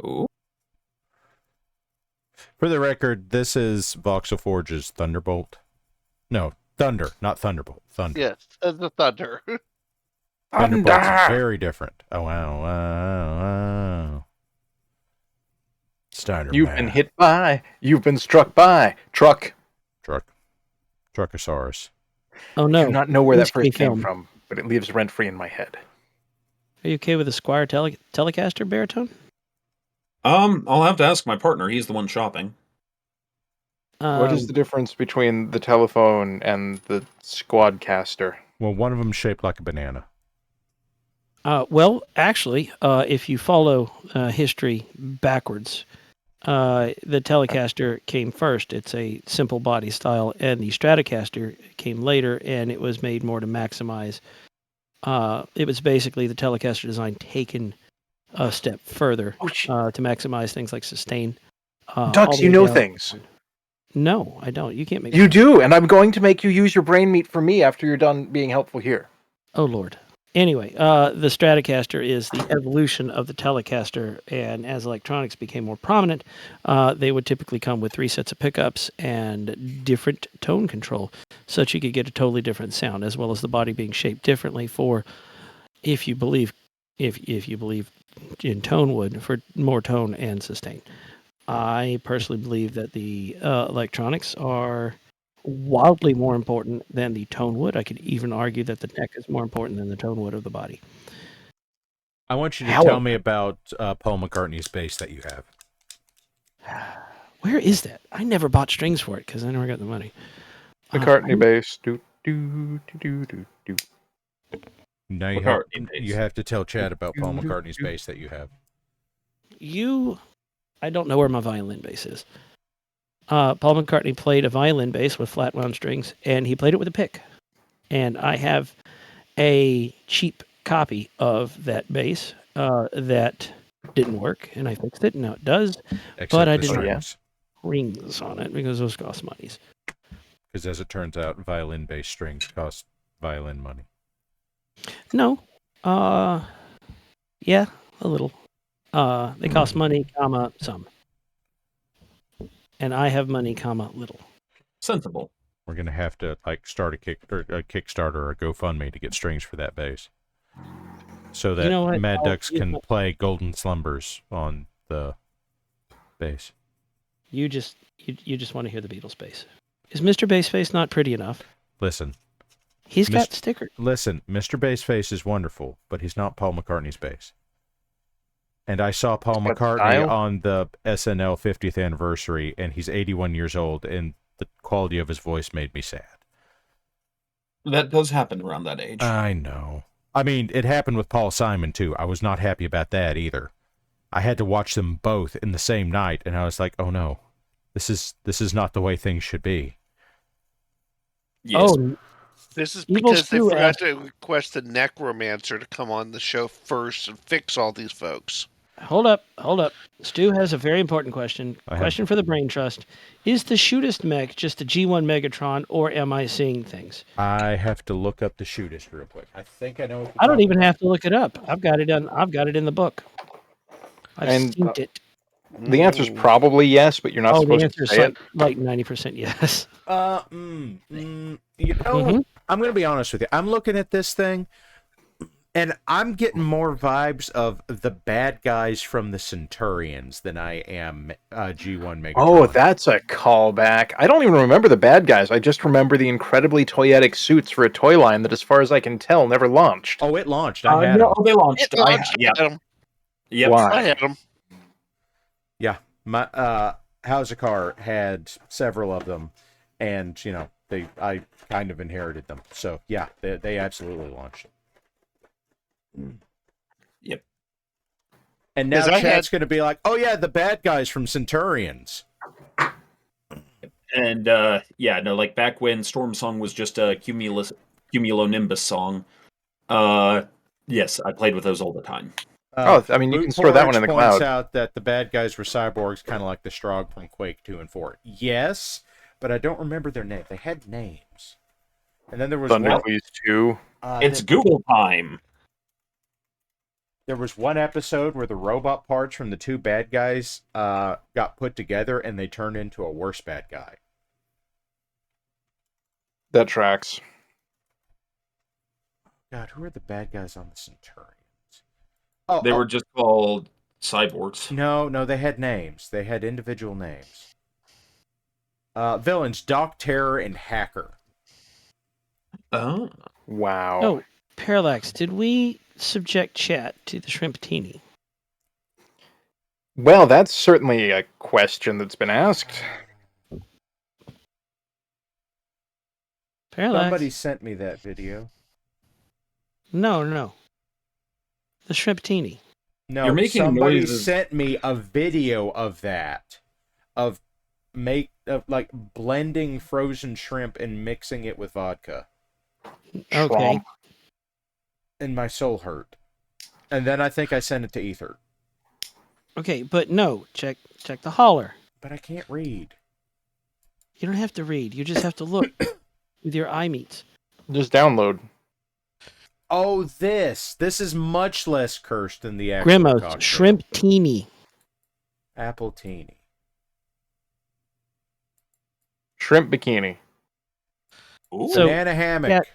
Ooh. For the record, this is Voxel Forge's Thunderbolt. No, Thunder, not Thunderbolt. Thunder. Yes, the Thunder. Thunderbolt's Thunder! very different. Oh, wow. Steiner You've been hit by. You've been struck by. Truck. Truckosaurus. Oh I no! do not know where that Mystery first came film. from, but it lives rent-free in my head. Are you okay with a Squire Telecaster baritone? I'll have to ask my partner. He's the one shopping. What is the difference between the telephone and the Squadcaster? Well, one of them's shaped like a banana. Well, actually, if you follow history backwards, the Telecaster came first. It's a simple body style, and the Stratocaster came later, and it was made more to maximize. It was basically the Telecaster design taken a step further to maximize things like sustain. Dux, you know things. No, I don't. You can't make. You do, and I'm going to make you use your brain meat for me after you're done being helpful here. Oh Lord. Anyway, the Stratocaster is the evolution of the Telecaster, and as electronics became more prominent, they would typically come with 3 sets of pickups and different tone control, such you could get a totally different sound, as well as the body being shaped differently for, if you believe in tone wood, for more tone and sustain. I personally believe that the electronics are wildly more important than the tone wood. I could even argue that the neck is more important than the tone wood of the body. I want you to tell me about Paul McCartney's bass that you have. Where is that? I never bought strings for it because I never got the money. McCartney bass. Do do do do do. Now you have to tell Chad about Paul McCartney's bass that you have. I don't know where my violin bass is. Paul McCartney played a violin bass with flat wound strings, and he played it with a pick. And I have a cheap copy of that bass that didn't work, and I fixed it, and now it does. But I didn't have rings on it because those cost monies. Because as it turns out, violin bass strings cost violin money. No. Yeah, a little. They cost money, some. And I have money, little. Sensible. We're gonna have to start a Kickstarter or a GoFundMe to get strings for that bass, so that Mad Ducks can play Golden Slumbers on the bass. You just want to hear the Beatles bass. Is Mr. Bassface not pretty enough? Listen, he's got stickers. Listen, Mr. Bassface is wonderful, but he's not Paul McCartney's bass. And I saw Paul McCartney on the SNL 50th anniversary, and he's 81 years old, and the quality of his voice made me sad. That does happen around that age. I know. I mean, it happened with Paul Simon, too. I was not happy about that either. I had to watch them both in the same night, and I was like, oh no, this is not the way things should be. Yes. Oh, this is because they forgot to request the necromancer to come on the show first and fix all these folks. Hold up. Stu has a very important question. Question for the Brain Trust. Is the shootist mech just a G1 Megatron, or am I seeing things? I have to look up the shootist real quick. I think I know. I don't even have to look it up. I've got it in the book. I've seen it. The answer is probably yes, but you're not supposed to say it. Like 90% yes. You know, I'm going to be honest with you. I'm looking at this thing, and I'm getting more vibes of the bad guys from the Centurions than I am G1 Megatron. Oh, that's a callback. I don't even remember the bad guys. I just remember the incredibly toyetic suits for a toy line that, as far as I can tell, never launched. Oh, it launched. I had them. They launched. I had them. Yep. Why? I had them. Yeah, my Housecar had several of them, and I kind of inherited them. So yeah, they absolutely launched. Yep. And now Chad's going to be like, "Oh yeah, the bad guys from Centurions." And like back when Storm Song was just a cumulonimbus song. Yes, I played with those all the time. I mean, you can store that one in the cloud. Points out that the bad guys were cyborgs, kind of like the Strogg from Quake 2 and 4. Yes, but I don't remember their name. They had names. And then there was Thundercleese 2. It's Google time. There was one episode where the robot parts from the two bad guys got put together, and they turned into a worse bad guy. That tracks. God, who are the bad guys on the Centurions? Oh, They were just called cyborgs. No, they had names. They had individual names. Villains: Doc Terror and Hacker. Oh. Wow. Oh, Parallax, did we subject chat to the shrimptini? Well, that's certainly a question that's been asked. Parallax. Somebody sent me that video. No. The shrimptini. No, You're making somebody noises. sent me a video of that. Of like blending frozen shrimp and mixing it with vodka. Okay. And my soul hurt. And then I think I sent it to Ether. Okay, but no, check the holler. But I can't read. You don't have to read. You just have to look with your eye meats. Just download. Oh, this is much less cursed than the actual Grimos, cocktail. shrimptini. Appletini. Shrimp bikini. Ooh. So, Banana hammock. Chat,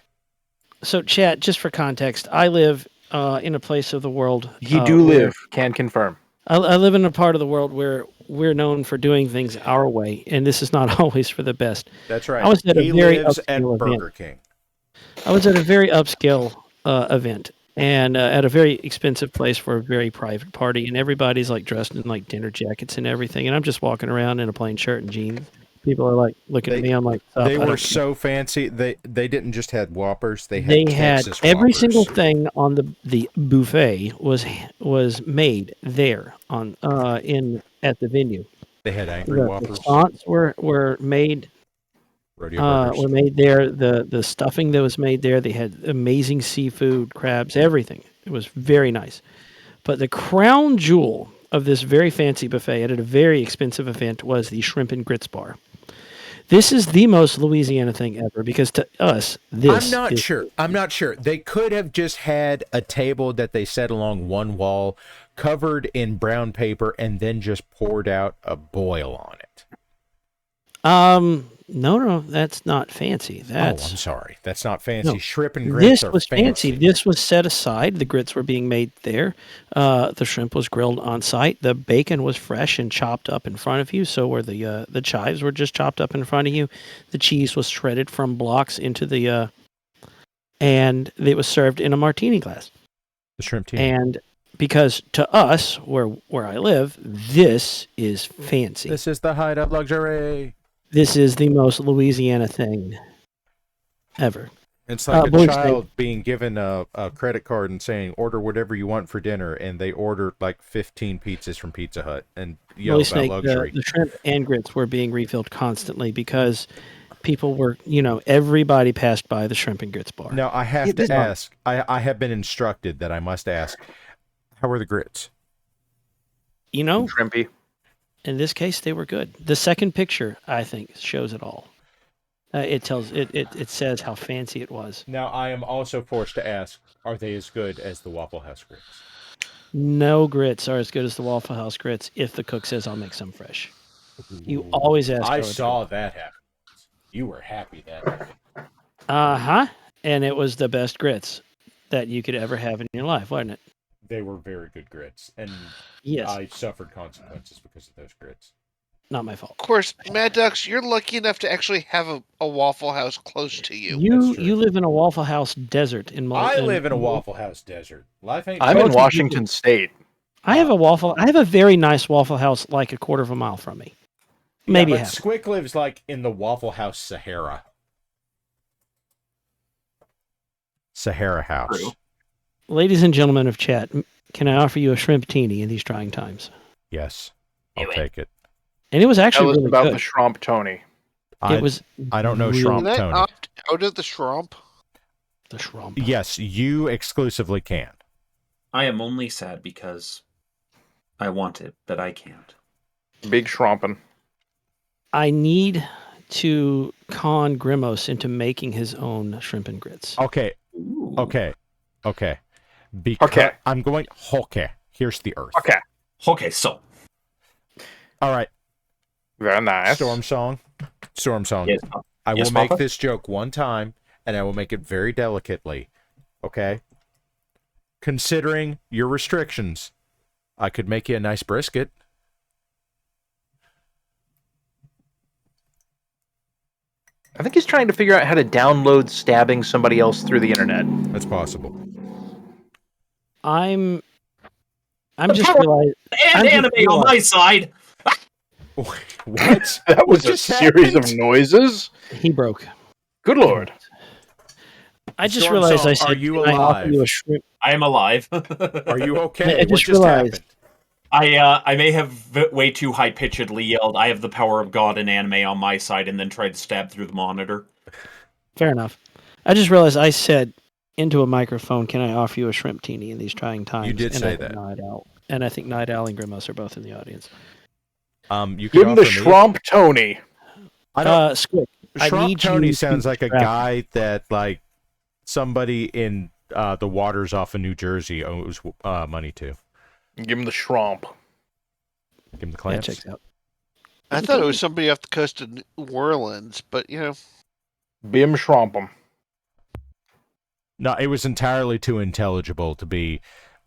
so, chat, just for context, I live in a place of the world. You do where- live. Can confirm. I live in a part of the world where we're known for doing things our way, and this is not always for the best. That's right. I was at a He very lives at upscale Burger event. King. I was at a very upscale event, and at a very expensive place for a very private party, and everybody's like dressed in like dinner jackets and everything, and I'm just walking around in a plain shirt and jeans. People are like looking at me. I'm like, They I were don't so fancy. They didn't just have Whoppers. They had They had Texas every Whoppers. single thing on the buffet was made there on at the venue. They had Angry The Whoppers. croissants were made Rodeo burgers. were made there. The stuffing that was made there. They had amazing seafood, crabs, everything. It was very nice. But the crown jewel of this very fancy buffet at a very expensive event was the shrimp and grits bar. This is the most Louisiana thing ever because to us, this I'm not sure. They could have just had a table that they set along one wall, covered in brown paper, and then just poured out a boil on it. No, that's not fancy. That's I'm sorry. That's not fancy. No. Shrimp and grits This are was fancy. This was set aside. The grits were being made there. The shrimp was grilled on site. The bacon was fresh and chopped up in front of you. So were the chives were just chopped up in front of you. The cheese was shredded from blocks into the and it was served in a martini glass. The shrimp tea. And because to us, where I live, this is fancy. This is the height of luxury. This is the most Louisiana thing ever. It's like a Boys child being given a credit card and saying, order whatever you want for dinner, and they order like 15 pizzas from Pizza Hut and yell Bully about Snake, luxury. the shrimp and grits were being refilled constantly because people were, everybody passed by the shrimp and grits bar. Now, I have to ask, I have been instructed that I must ask, how are the grits? Shrimpy. In this case, they were good. The second picture, I think, shows it all. It tells it says how fancy it was. Now, I am also forced to ask, are they as good as the Waffle House grits? No grits are as good as the Waffle House grits if the cook says I'll make some fresh. You always ask. I saw that happen. You were happy that happened. And it was the best grits that you could ever have in your life, wasn't it? They were very good grits, and Yes. I suffered consequences because of those grits. Not my fault. Of course, Mad Ducks, you're lucky enough to actually have a Waffle House close to you. You live in a Waffle House desert in I live in a Waffle House desert. Life ain't. I'm in Washington State. I have a very nice Waffle House like a quarter of a mile from me. Maybe but half. Squic lives like in the Waffle House Sahara. Sahara House. True. Ladies and gentlemen of chat, can I offer you a shrimp teeny in these trying times? Yes, I'll take it. And it was actually Tell us really about good. the Shrimp Tony. It was. I don't know really- Shrimp Can I Tony. opt out of the Shrump? The shrimp. Yes, you exclusively can. I am only sad because I want it, but I can't. Big shrumpin'. I need to con Grimos into making his own shrimp and grits. Okay. Ooh. Okay. Because Okay. I'm going. Okay. Here's the Earth. Okay. Okay, so All right. Very nice. Storm song. yes, I will yes, make Papa? this joke one time, and I will make it very delicately. Okay? Considering your restrictions, I could make you a nice brisket. I think he's trying to figure out how to download stabbing somebody else through the internet. That's possible. I'm just realizing. And anime on my side. What? That was What a just series happened? of noises. He broke. Good lord. I just Storm realized Song, I said, are you "Can I offer alive? you a shrimp?" I am alive. Are you okay? I What just just realized. happened? I may have way too high pitchedly yelled, "I have the power of God and anime on my side," and then tried to stab through the monitor. Fair enough. I just realized I said into a microphone, "Can I offer you a shrimp teeny in these trying times?" You did and say I think that. Night Owl, and I think Night Owl and Grimos are both in the audience. You Give could him the offer me. Shromp Tony. I don't. Squick, I Shromp need Tony you sounds to like a distract guy that like somebody in the waters off of New Jersey owes money to. Give him the Shromp. Give him the Yeah, clamps. checks out. I thought it was somebody off the coast of New Orleans, but Bim Shromp him. No, it was entirely too intelligible to be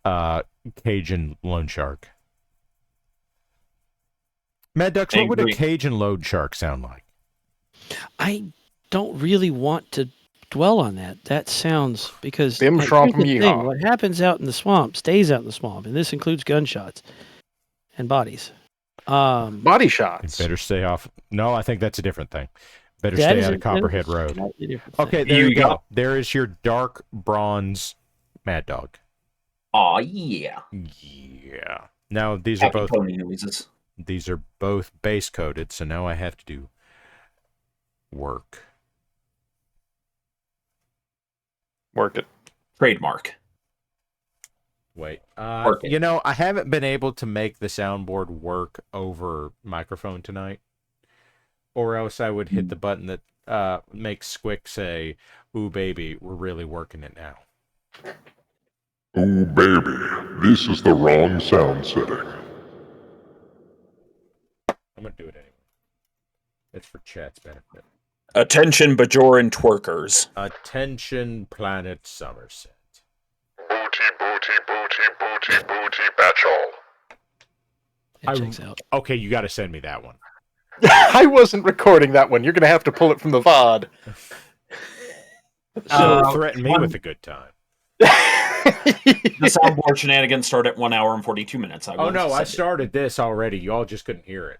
Cajun loan shark. Mad Ducks, what would a Angry. Cajun loan shark sound like? I don't really want to dwell on that. That sounds because Bim here's Shromp the thing, Yeehaw. what happens out in the swamp stays out in the swamp, and this includes gunshots and bodies. Body You shots. better stay off. No, I think that's a different thing. Better That stay is out a- of Copperhead that is a Road. slightly different thing. Okay, there Here you we go. go. There is your dark bronze Mad Dog. Aw, yeah. Yeah. Now these are Happy both pony noises. base coded, so now I have to do work. Work it. Trademark. Wait. Work it. You know, I haven't been able to make the soundboard work over microphone tonight. Or else I would hit the button that makes Squick say, "Ooh baby, we're really working it now." Oh, baby, this is the wrong sound setting. I'm gonna do it anyway. It's for chat's benefit. Attention, Bajoran twerkers. Attention, Planet Somerset. Booty, booty, booty, booty, booty, batch all. That checks out. Okay, you got to send me that one. I wasn't recording that one. You're going to have to pull it from the VOD. So threaten me with a good time. The soundboard shenanigans start at 1 hour and 42 minutes. Oh no, I started this already. You all just couldn't hear it.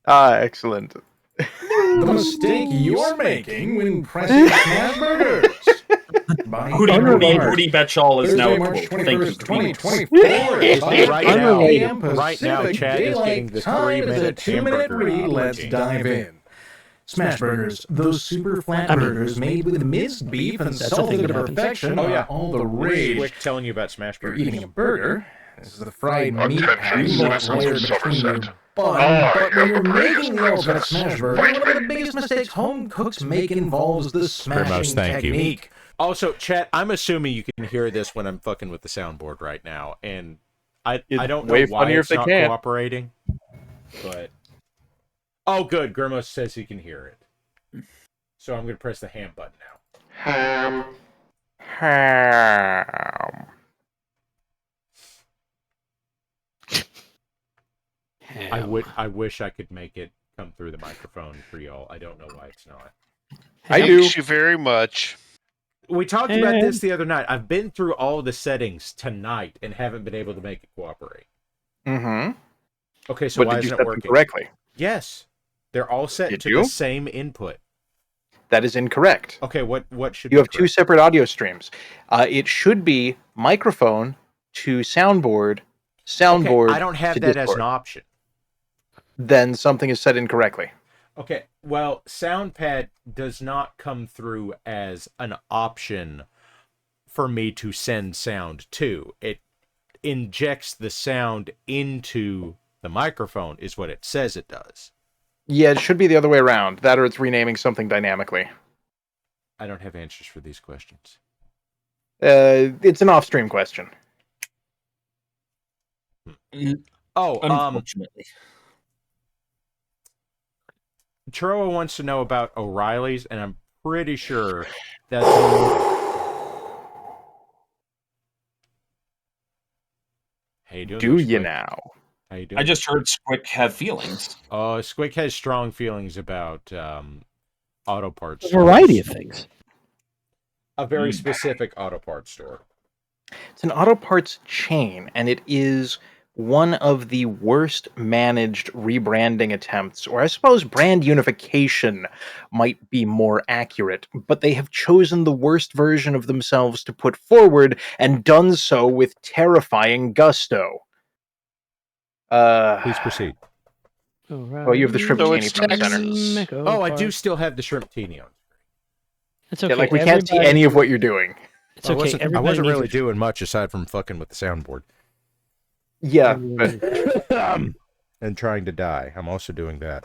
Excellent. The mistake you're making when pressing smash burgers. Hootie, hootie, hootie, Betchall is now a March quote. Thank you, 21st, Phoebe. 2024. Right now, Chad is getting the 3-minute 2-minute hamburger read. Let's routine. dive in. Smash burgers, those super flat burgers made with minced beef and That's a thing salted that to happens. perfection. Oh, yeah. Are all the Squick rage. telling you about Smash You're Burgers. eating a burger. This is the fried meat Attention, patty that's citizens layered of between your Somerset. bun. But when you're making the Wait, ultimate smash burger, one of the biggest mistakes home cooks make involves the smashing thank you. technique. Also, chat, I'm assuming you can hear this when I'm fucking with the soundboard right now, and I don't know way why funnier it's if they not can. cooperating, but... Oh, good. Grimos says he can hear it. So I'm going to press the ham button now. Ham. I wish I could make it come through the microphone for y'all. I don't know why it's not. I do. Thank you very much. We talked about this the other night. I've been through all the settings tonight and haven't been able to make it cooperate. Mm-hmm. Okay, so But why did you isn't set it them working? correctly? Yes. They're all set Did to you? the same input. That is incorrect. Okay, what should You be have two correct? separate audio streams. It should be microphone to soundboard, soundboard Okay, I don't have to that as Discord. an option. Then something is set incorrectly. Okay, well, SoundPad does not come through as an option for me to send sound to. It injects the sound into the microphone, is what it says it does. Yeah, it should be the other way around. That or it's renaming something dynamically. I don't have answers for these questions. It's an off-stream question. Oh, Unfortunately. Churro wants to know about O'Reilly's, and I'm pretty sure that's you doing? Do there, you Squick? now? How you doing? I just heard Squick have feelings. Squick has strong feelings about auto parts. A variety of things. A very specific auto parts store. It's an auto parts chain, and it is one of the worst managed rebranding attempts, or I suppose brand unification might be more accurate, but they have chosen the worst version of themselves to put forward and done so with terrifying gusto. Please proceed. Oh, you have the shrimp So teeny it's from the center. Texas. Oh, I do still have the shrimp teeny on. It's okay. Yeah, like we can't see any of what you're doing. It's okay. I wasn't Everybody really needs doing much aside from fucking with the soundboard. Yeah, but and trying to die. I'm also doing that.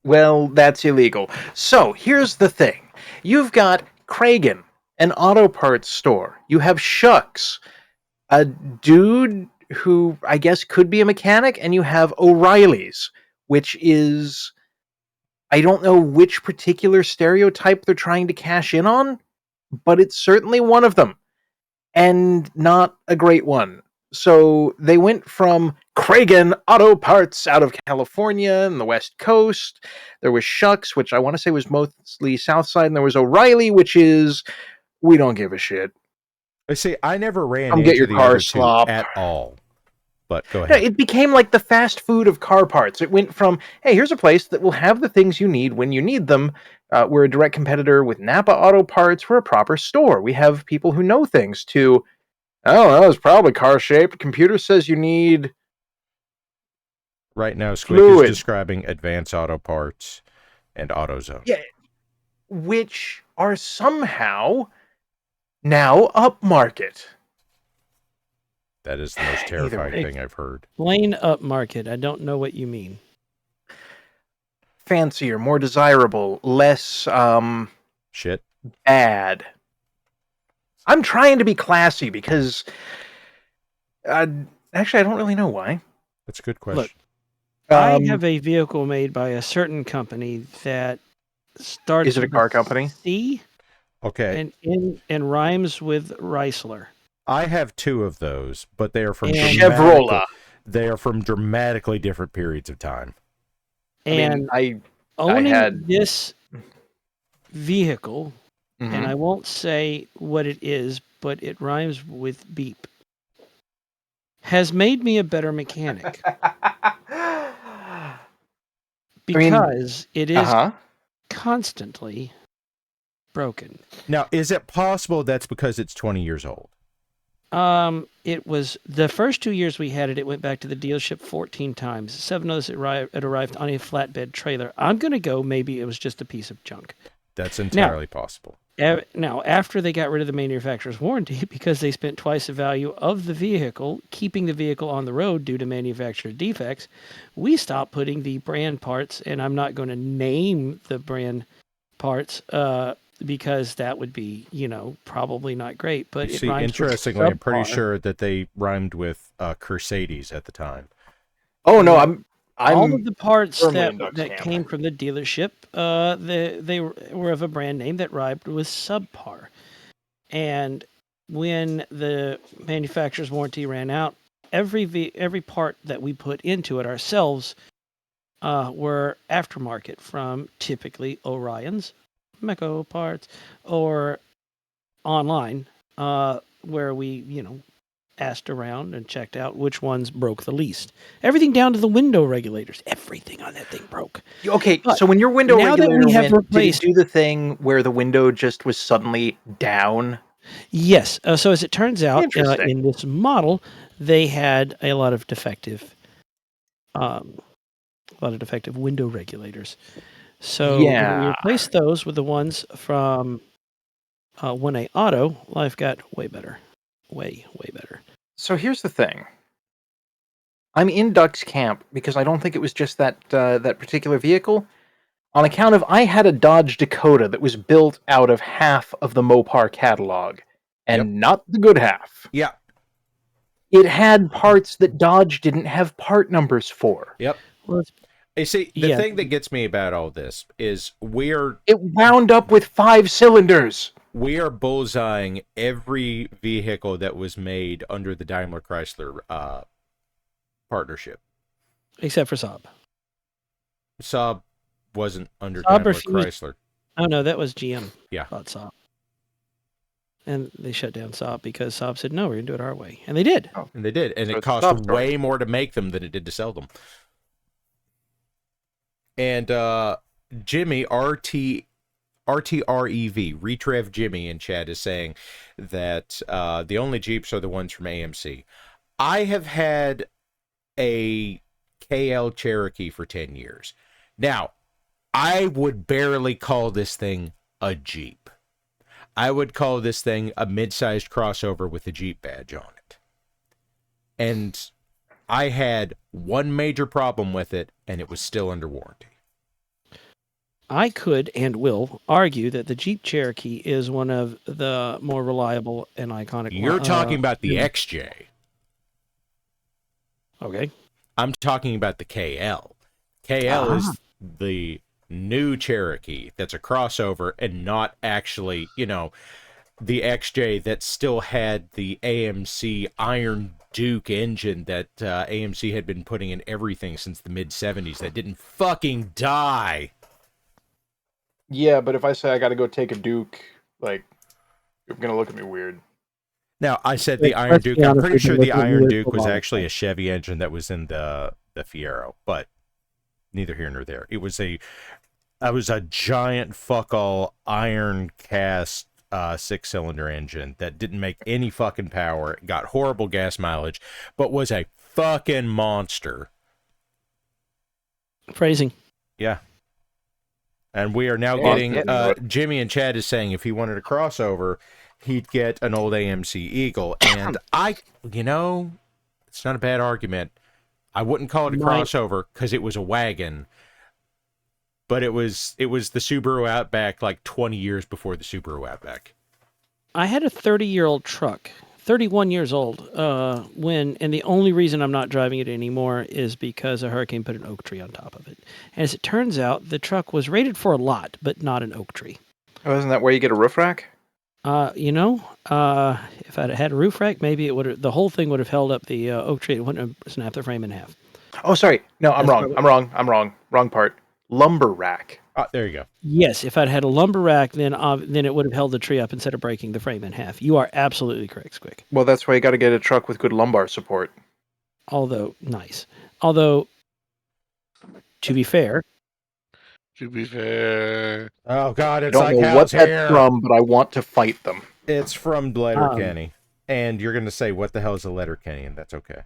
well, that's illegal. So here's the thing: you've got Kragen, an auto parts store. You have Shucks, a dude who I guess could be a mechanic, and you have O'Reilly's, which is, I don't know which particular stereotype they're trying to cash in on, but it's certainly one of them, and not a great one. So they went from Kragen Auto Parts out of California and the West Coast. There was Shucks, which I want to say was mostly South Side, and there was O'Reilly, which is, we don't give a shit. See, I never ran Come into get your the car other slop. two at all. But go Yeah, ahead. it became like the fast food of car parts. It went from, hey, here's a place that will have the things you need when you need them. We're a direct competitor with Napa Auto Parts. We're a proper store. We have people who know things, to, oh, it's probably car-shaped. Computer says you need Right now, Squick fluid. is describing Advanced Auto Parts and AutoZone. Yeah, which are somehow now upmarket. That is the most terrifying way. thing I've heard. Plain upmarket. I don't know what you mean. Fancier, more desirable, less Shit. bad. I'm trying to be classy because actually I don't really know why. That's a good question. Look, I have a vehicle made by a certain company that starts. Is it a with car company? C Okay. and rhymes with Chrysler. I have two of those, but they are from And- Chevrolet. They are from dramatically different periods of time. And I owning had- this vehicle, Mhm. and I won't say what it is, but it rhymes with beep, has made me a better mechanic because it is constantly broken. Now, is it possible that's because it's 20 years old? It was the first 2 years we had it. It went back to the dealership 14 times. 7 others it arrived on a flatbed trailer. I'm gonna go. Maybe it was just a piece of junk. That's entirely possible. Now, after they got rid of the manufacturer's warranty, because they spent twice the value of the vehicle keeping the vehicle on the road due to manufacturer defects, we stopped putting the brand parts, and I'm not going to name the brand parts because that would be, probably not great. But See, interestingly, I'm pretty sure that they rhymed with Mercedes at the time. Oh no, I'm all of the parts firmly that in Doug's camp. came from the dealership, they were of a brand name that rhymed with subpar. And when the manufacturer's warranty ran out, every part that we put into it ourselves were aftermarket from typically Orion's, Meco parts, or online, where we, asked around and checked out which ones broke the least. Everything down to the window regulators. Everything on that thing broke. Okay, But so when your window now that regulator we have went, replaced- did it do the thing where the window just was suddenly down? Yes. So as it turns out, Interesting. in this model, they had a lot of defective window regulators. So when we replaced those with the ones from 1A Auto, life got way better. Way better. So here's the thing. I'm in Duck's camp because I don't think it was just that particular vehicle. On account of I had a Dodge Dakota that was built out of half of the Mopar catalog, and not the good half. Yeah. It had parts that Dodge didn't have part numbers for. Yep. Well, You see, the thing that gets me about all this is it wound up with 5 cylinders. We are bullseyeing every vehicle that was made under the Daimler Chrysler partnership. Except for Saab. Saab wasn't under Saab Daimler refused- Chrysler. Oh, no, that was GM. Yeah. Bought Saab. And they shut down Saab because Saab said, no, we're going to do it our way. And they did. Oh. And they did. And So it it's a cost Saab story. way more to make them than it did to sell them. And Jimmy, RTREV, Retrev Jimmy in chat is saying that the only Jeeps are the ones from AMC. I have had a KL Cherokee for 10 years. Now, I would barely call this thing a Jeep. I would call this thing a mid-sized crossover with a Jeep badge on it. And I had one major problem with it, and it was still under warranty. I could and will argue that the Jeep Cherokee is one of the more reliable and iconic. You're talking about the XJ. Okay. I'm talking about the KL. KL is the new Cherokee that's a crossover and not actually, you know, the XJ that still had the AMC Iron Duke engine that AMC had been putting in everything since the mid-70s that didn't fucking die. Yeah, but if I say I got to go take a Duke, like, you're going to look at me weird. Now, I said the Iron let's Duke. be I'm honest, pretty we've been sure the looking at Iron weird Duke for a was long actually a Chevy engine that was in the Fiero, but neither here nor there. It was a giant fuck all iron cast 6-cylinder engine that didn't make any fucking power, got horrible gas mileage, but was a fucking monster. Phrasing. Yeah. And we are now getting Jimmy and Chad is saying if he wanted a crossover, he'd get an old AMC Eagle. And it's not a bad argument. I wouldn't call it a crossover because it was a wagon. But it was the Subaru Outback like 20 years before the Subaru Outback. I had a 30-year-old truck, 31 years old, and the only reason I'm not driving it anymore is because a hurricane put an oak tree on top of it. And as it turns out, the truck was rated for a lot, but not an oak tree. Oh, isn't that where you get a roof rack? If I'd had a roof rack, maybe the whole thing would have held up the oak tree. It wouldn't have snapped the frame in half. Oh, sorry. No, I'm wrong. Wrong part. Lumber rack. Oh, there you go. Yes, if I'd had a lumber rack, then it would have held the tree up instead of breaking the frame in half. You are absolutely correct, Squic. Well, that's why you got to get a truck with good lumbar support. Although, to be fair. Oh, God, it's I like don't know what hell's that's hair. from, but I want to fight them. It's from Letterkenny. And you're going to say, what the hell is a Letterkenny? And that's okay.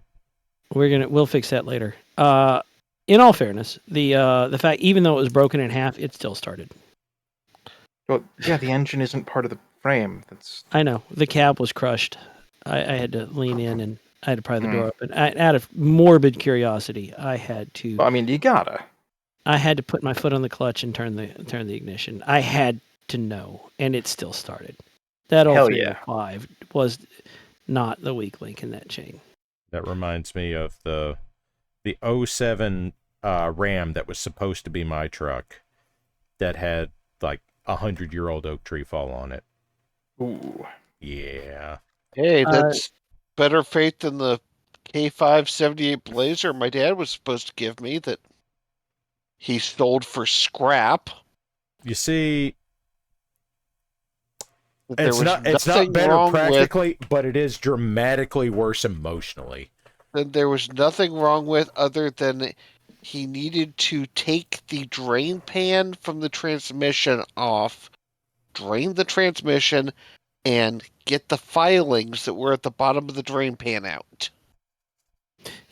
We'll fix that later. In all fairness, the fact, even though it was broken in half, it still started. Well, yeah, the engine isn't part of the frame. I know. The cab was crushed. I had to lean in and I had to pry the door open. Out of morbid curiosity, I had to. Well, I mean, you gotta. I had to put my foot on the clutch and turn the ignition. I had to know, and it still started. That old 305 was not the weak link in that chain. That reminds me of the 07 Ram that was supposed to be my truck that had like 100-year-old oak tree fall on it. Ooh. Yeah. Hey, that's better fate than the K5 78 Blazer my dad was supposed to give me that he sold for scrap. You see, It's not better practically, but it is dramatically worse emotionally. Then there was nothing wrong with other than he needed to take the drain pan from the transmission off, drain the transmission, and get the filings that were at the bottom of the drain pan out.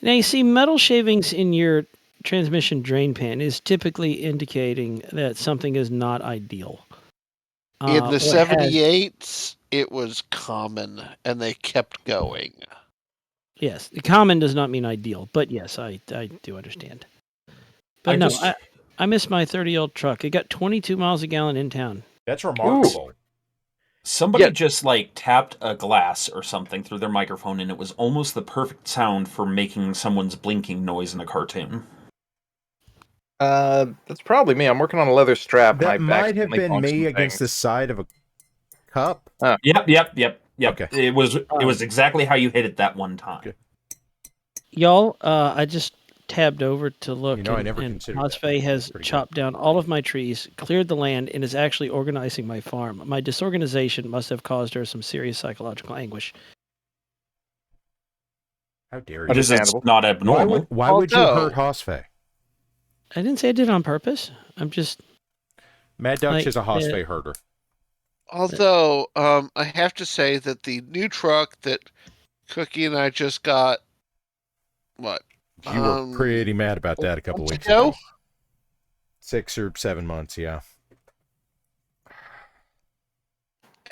Now, you see, metal shavings in your transmission drain pan is typically indicating that something is not ideal. In the 78s, it was common, and they kept going. Yes, common does not mean ideal, but yes, I do understand. But I miss my 30-year-old truck. It got 22 miles a gallon in town. That's remarkable. Somebody just tapped a glass or something through their microphone, and it was almost the perfect sound for making someone's blinking noise in a cartoon. That's probably me. I'm working on a leather strap. That might have been me against the side of a cup. Yep. Okay. It was exactly how you hit it that one time. Okay. Y'all, I just tabbed over to look, You know, I never and considered that. Osfey has Pretty good. chopped down all of my trees, cleared the land, and is actually organizing my farm. My disorganization must have caused her some serious psychological anguish. How dare Which you? is it's not abnormal. Why would you Although- hurt Hosfey? I didn't say I did it on purpose. I'm just... Mad Ducks Like, is a Hosfey herder. Although, I have to say that the new truck that Cookie and I just got, what? You were pretty mad about that a couple weeks ago? ago. 6 or 7 months, yeah.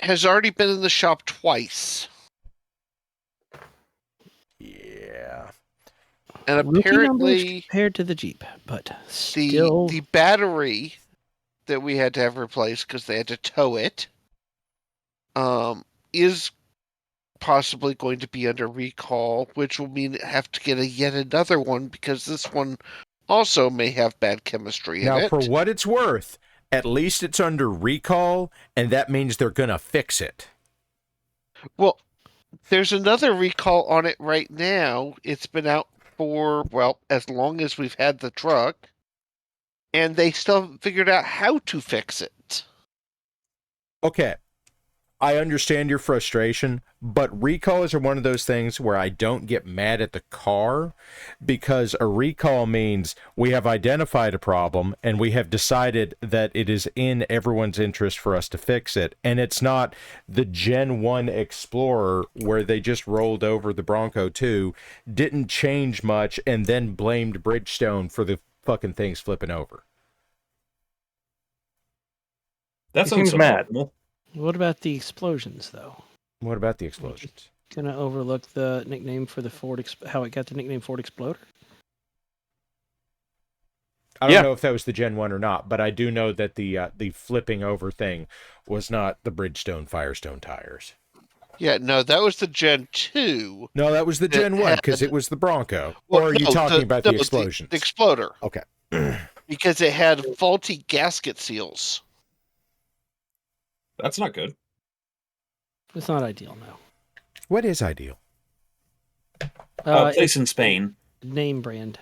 Has already been in the shop twice. Yeah. And Rookie numbers apparently compared to the Jeep, but still... the battery that we had to have replaced because they had to tow it is possibly going to be under recall, which will mean have to get yet another one because this one also may have bad chemistry in Now, it. for what it's worth, at least it's under recall, and that means they're going to fix it. Well, there's another recall on it right now. It's been out for, well, as long as we've had the truck, and they still haven't figured out how to fix it. Okay. I understand your frustration, but recalls are one of those things where I don't get mad at the car, because a recall means we have identified a problem and we have decided that it is in everyone's interest for us to fix it. And it's not the Gen 1 Explorer where they just rolled over the Bronco 2, didn't change much, and then blamed Bridgestone for the fucking things flipping over. That sounds seems mad. suboptimal. What about the explosions, though? What about the explosions? Gonna overlook the nickname for the Ford, how it got the nickname Ford Exploder? I don't know if that was the Gen 1 or not, but I do know that the flipping over thing was not the Bridgestone Firestone tires. Yeah, no, that was the Gen 2. No, that was the Gen 1, because it was the Bronco. Well, or are you no, talking about the no, explosions? The Exploder. Okay. Because it had faulty gasket seals. That's not good. It's not ideal, no. What is ideal? Place in Spain. Name brand.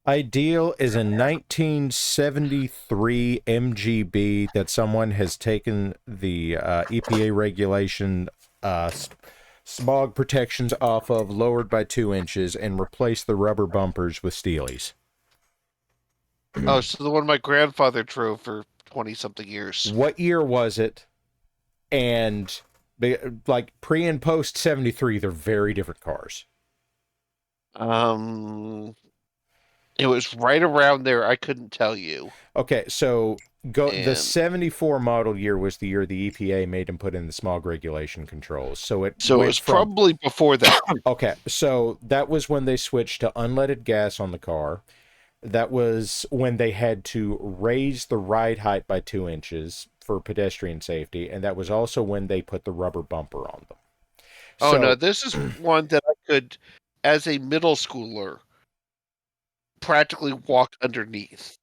Ideal is a 1973 MGB that someone has taken the EPA regulation smog protections off of, lowered by 2 inches, and replaced the rubber bumpers with Steelies. Oh, so the one my grandfather drove for 20-something years. What year was it? And like pre and post 73, they're very different cars. It was right around there. I couldn't tell you. Okay, so the 74 model year was the year the EPA made them put in the smog regulation controls. So it was probably before that. Okay, so that was when they switched to unleaded gas on the car. That was when they had to raise the ride height by 2 inches for pedestrian safety, and that was also when they put the rubber bumper on them. Oh, no, this is one that I could, as a middle schooler, practically walk underneath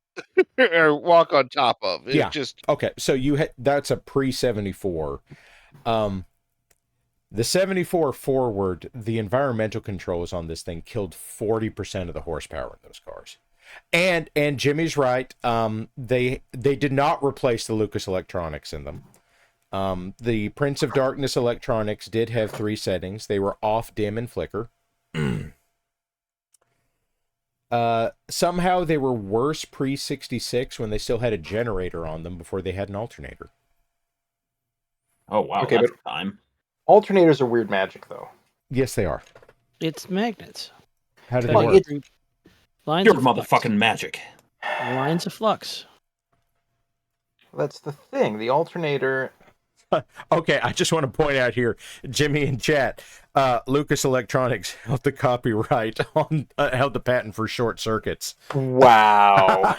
or walk on top of. It just okay, so that's a pre-74. The 74 forward, the environmental controls on this thing killed 40% of the horsepower in those cars. And Jimmy's right. They did not replace the Lucas electronics in them. The Prince of Darkness electronics did have 3 settings. They were off, dim, and flicker. Somehow they were worse pre-66 when they still had a generator on them before they had an alternator. Oh, wow. Okay, that's but time. Alternators are weird magic, though. Yes, they are. It's magnets. How do they Well, work? Lines Your of motherfucking magic. Lines of flux. That's the thing. The alternator... Okay, I just want to point out here, Jimmy in chat, Lucas Electronics held the copyright on, held the patent for short circuits. Wow.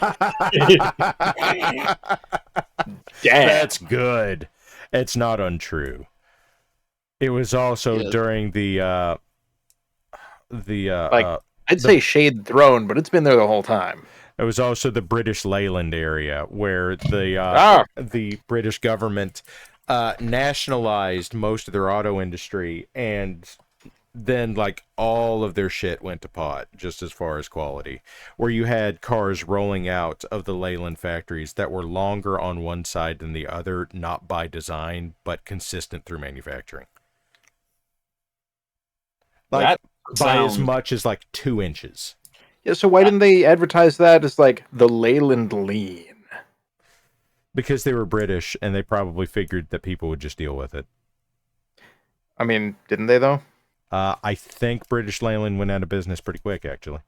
Damn. That's good. It's not untrue. It was also during the I'd say Shade Throne, but it's been there the whole time. It was also the British Leyland area where the British government nationalized most of their auto industry and then like all of their shit went to pot, just as far as quality. Where you had cars rolling out of the Leyland factories that were longer on one side than the other, not by design, but consistent through manufacturing. Like That by as sounds- much as like 2 inches. Yeah, so why didn't they advertise that as like the Leyland Lean? Because they were British and they probably figured that people would just deal with it. I mean, didn't they though? I think British Leyland went out of business pretty quick, actually.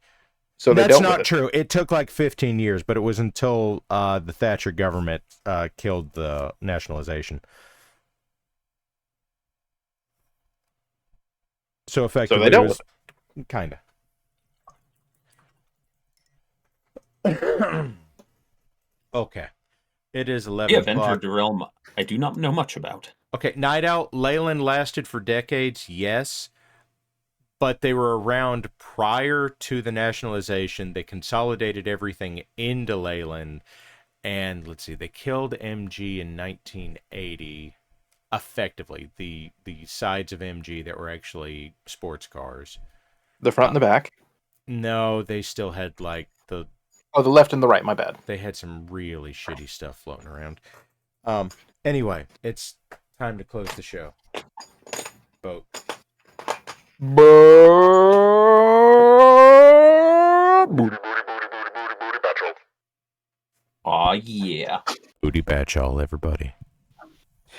So that's dealt not with it. true. It took like 15 years, but it was until the Thatcher government killed the nationalization. So effectively, So they dealt it was kind of. Okay. It is 11 We have o'clock. entered a realm I do not know much about. Okay, Night Out, Leyland lasted for decades, yes, but they were around prior to the nationalization. They consolidated everything into Leyland, and let's see, they killed MG in 1980, effectively, the sides of MG that were actually sports cars. The front and the back. No, they still had, like, the left and the right, my bad. They had some really shitty stuff floating around. Anyway, it's time to close the show. Boat. Aw, yeah. Booty batch all, everybody.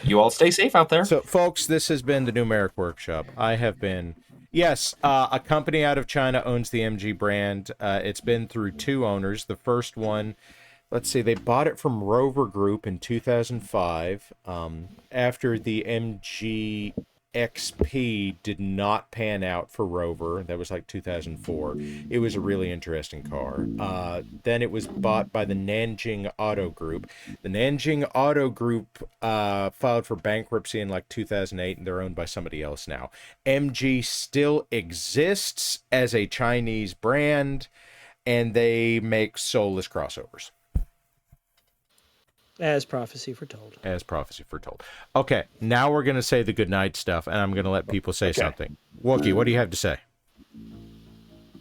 You all stay safe out there. So, folks, this has been the Numeric Workshop. I have been... Yes, a company out of China owns the MG brand. It's been through 2 owners. The first one, let's see, they bought it from Rover Group in 2005. After the MG XP did not pan out for Rover, that was like 2004. It was a really interesting car. Then it was bought by the Nanjing Auto Group. The Nanjing Auto Group filed for bankruptcy in like 2008, and they're owned by somebody else now. MG still exists as a Chinese brand, and they make soulless crossovers. As prophecy foretold. As prophecy foretold. Okay, now we're going to say the goodnight stuff, and I'm going to let people say something. Wookie, what do you have to say?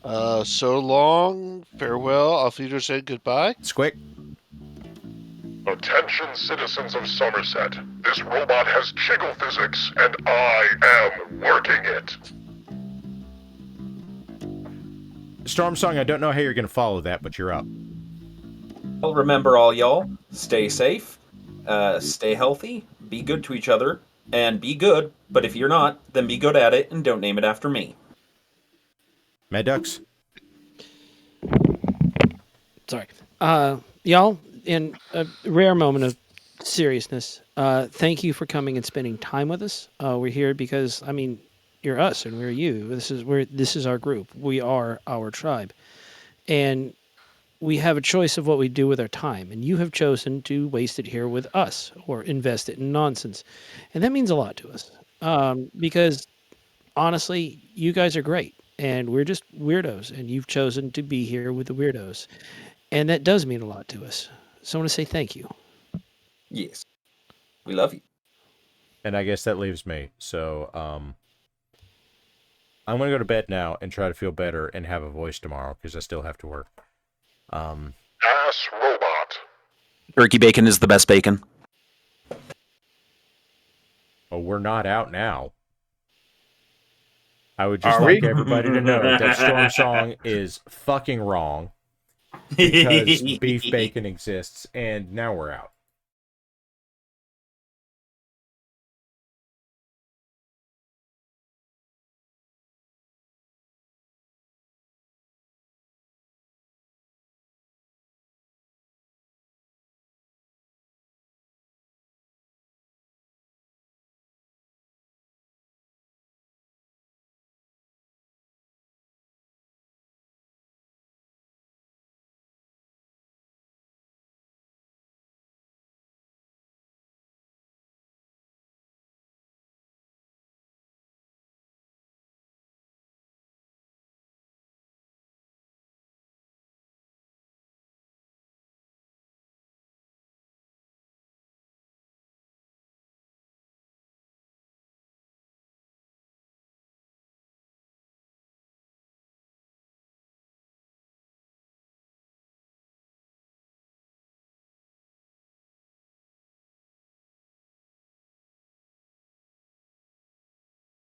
So long, farewell. Auf Wiedersehen, goodbye. Squic. Attention, citizens of Somerset. This robot has jiggle physics, and I am working it. Storm Song, I don't know how you're going to follow that, but you're up. Well, remember all y'all, stay safe, stay healthy, be good to each other, and be good, but if you're not, then be good at it and don't name it after me. Mad Ducks? Sorry. Y'all, in a rare moment of seriousness, thank you for coming and spending time with us. We're here because, I mean, you're us and we're you. This is our group. We are our tribe. And we have a choice of what we do with our time, and you have chosen to waste it here with us or invest it in nonsense. And that means a lot to us because, honestly, you guys are great, and we're just weirdos, and you've chosen to be here with the weirdos. And that does mean a lot to us. So I want to say thank you. Yes. We love you. And I guess that leaves me. So, I'm going to go to bed now and try to feel better and have a voice tomorrow because I still have to work. Ass robot. Turkey bacon is the best bacon. Oh, we're not out now. I would just like everybody to know that Storm Song is fucking wrong because beef bacon exists, and now we're out.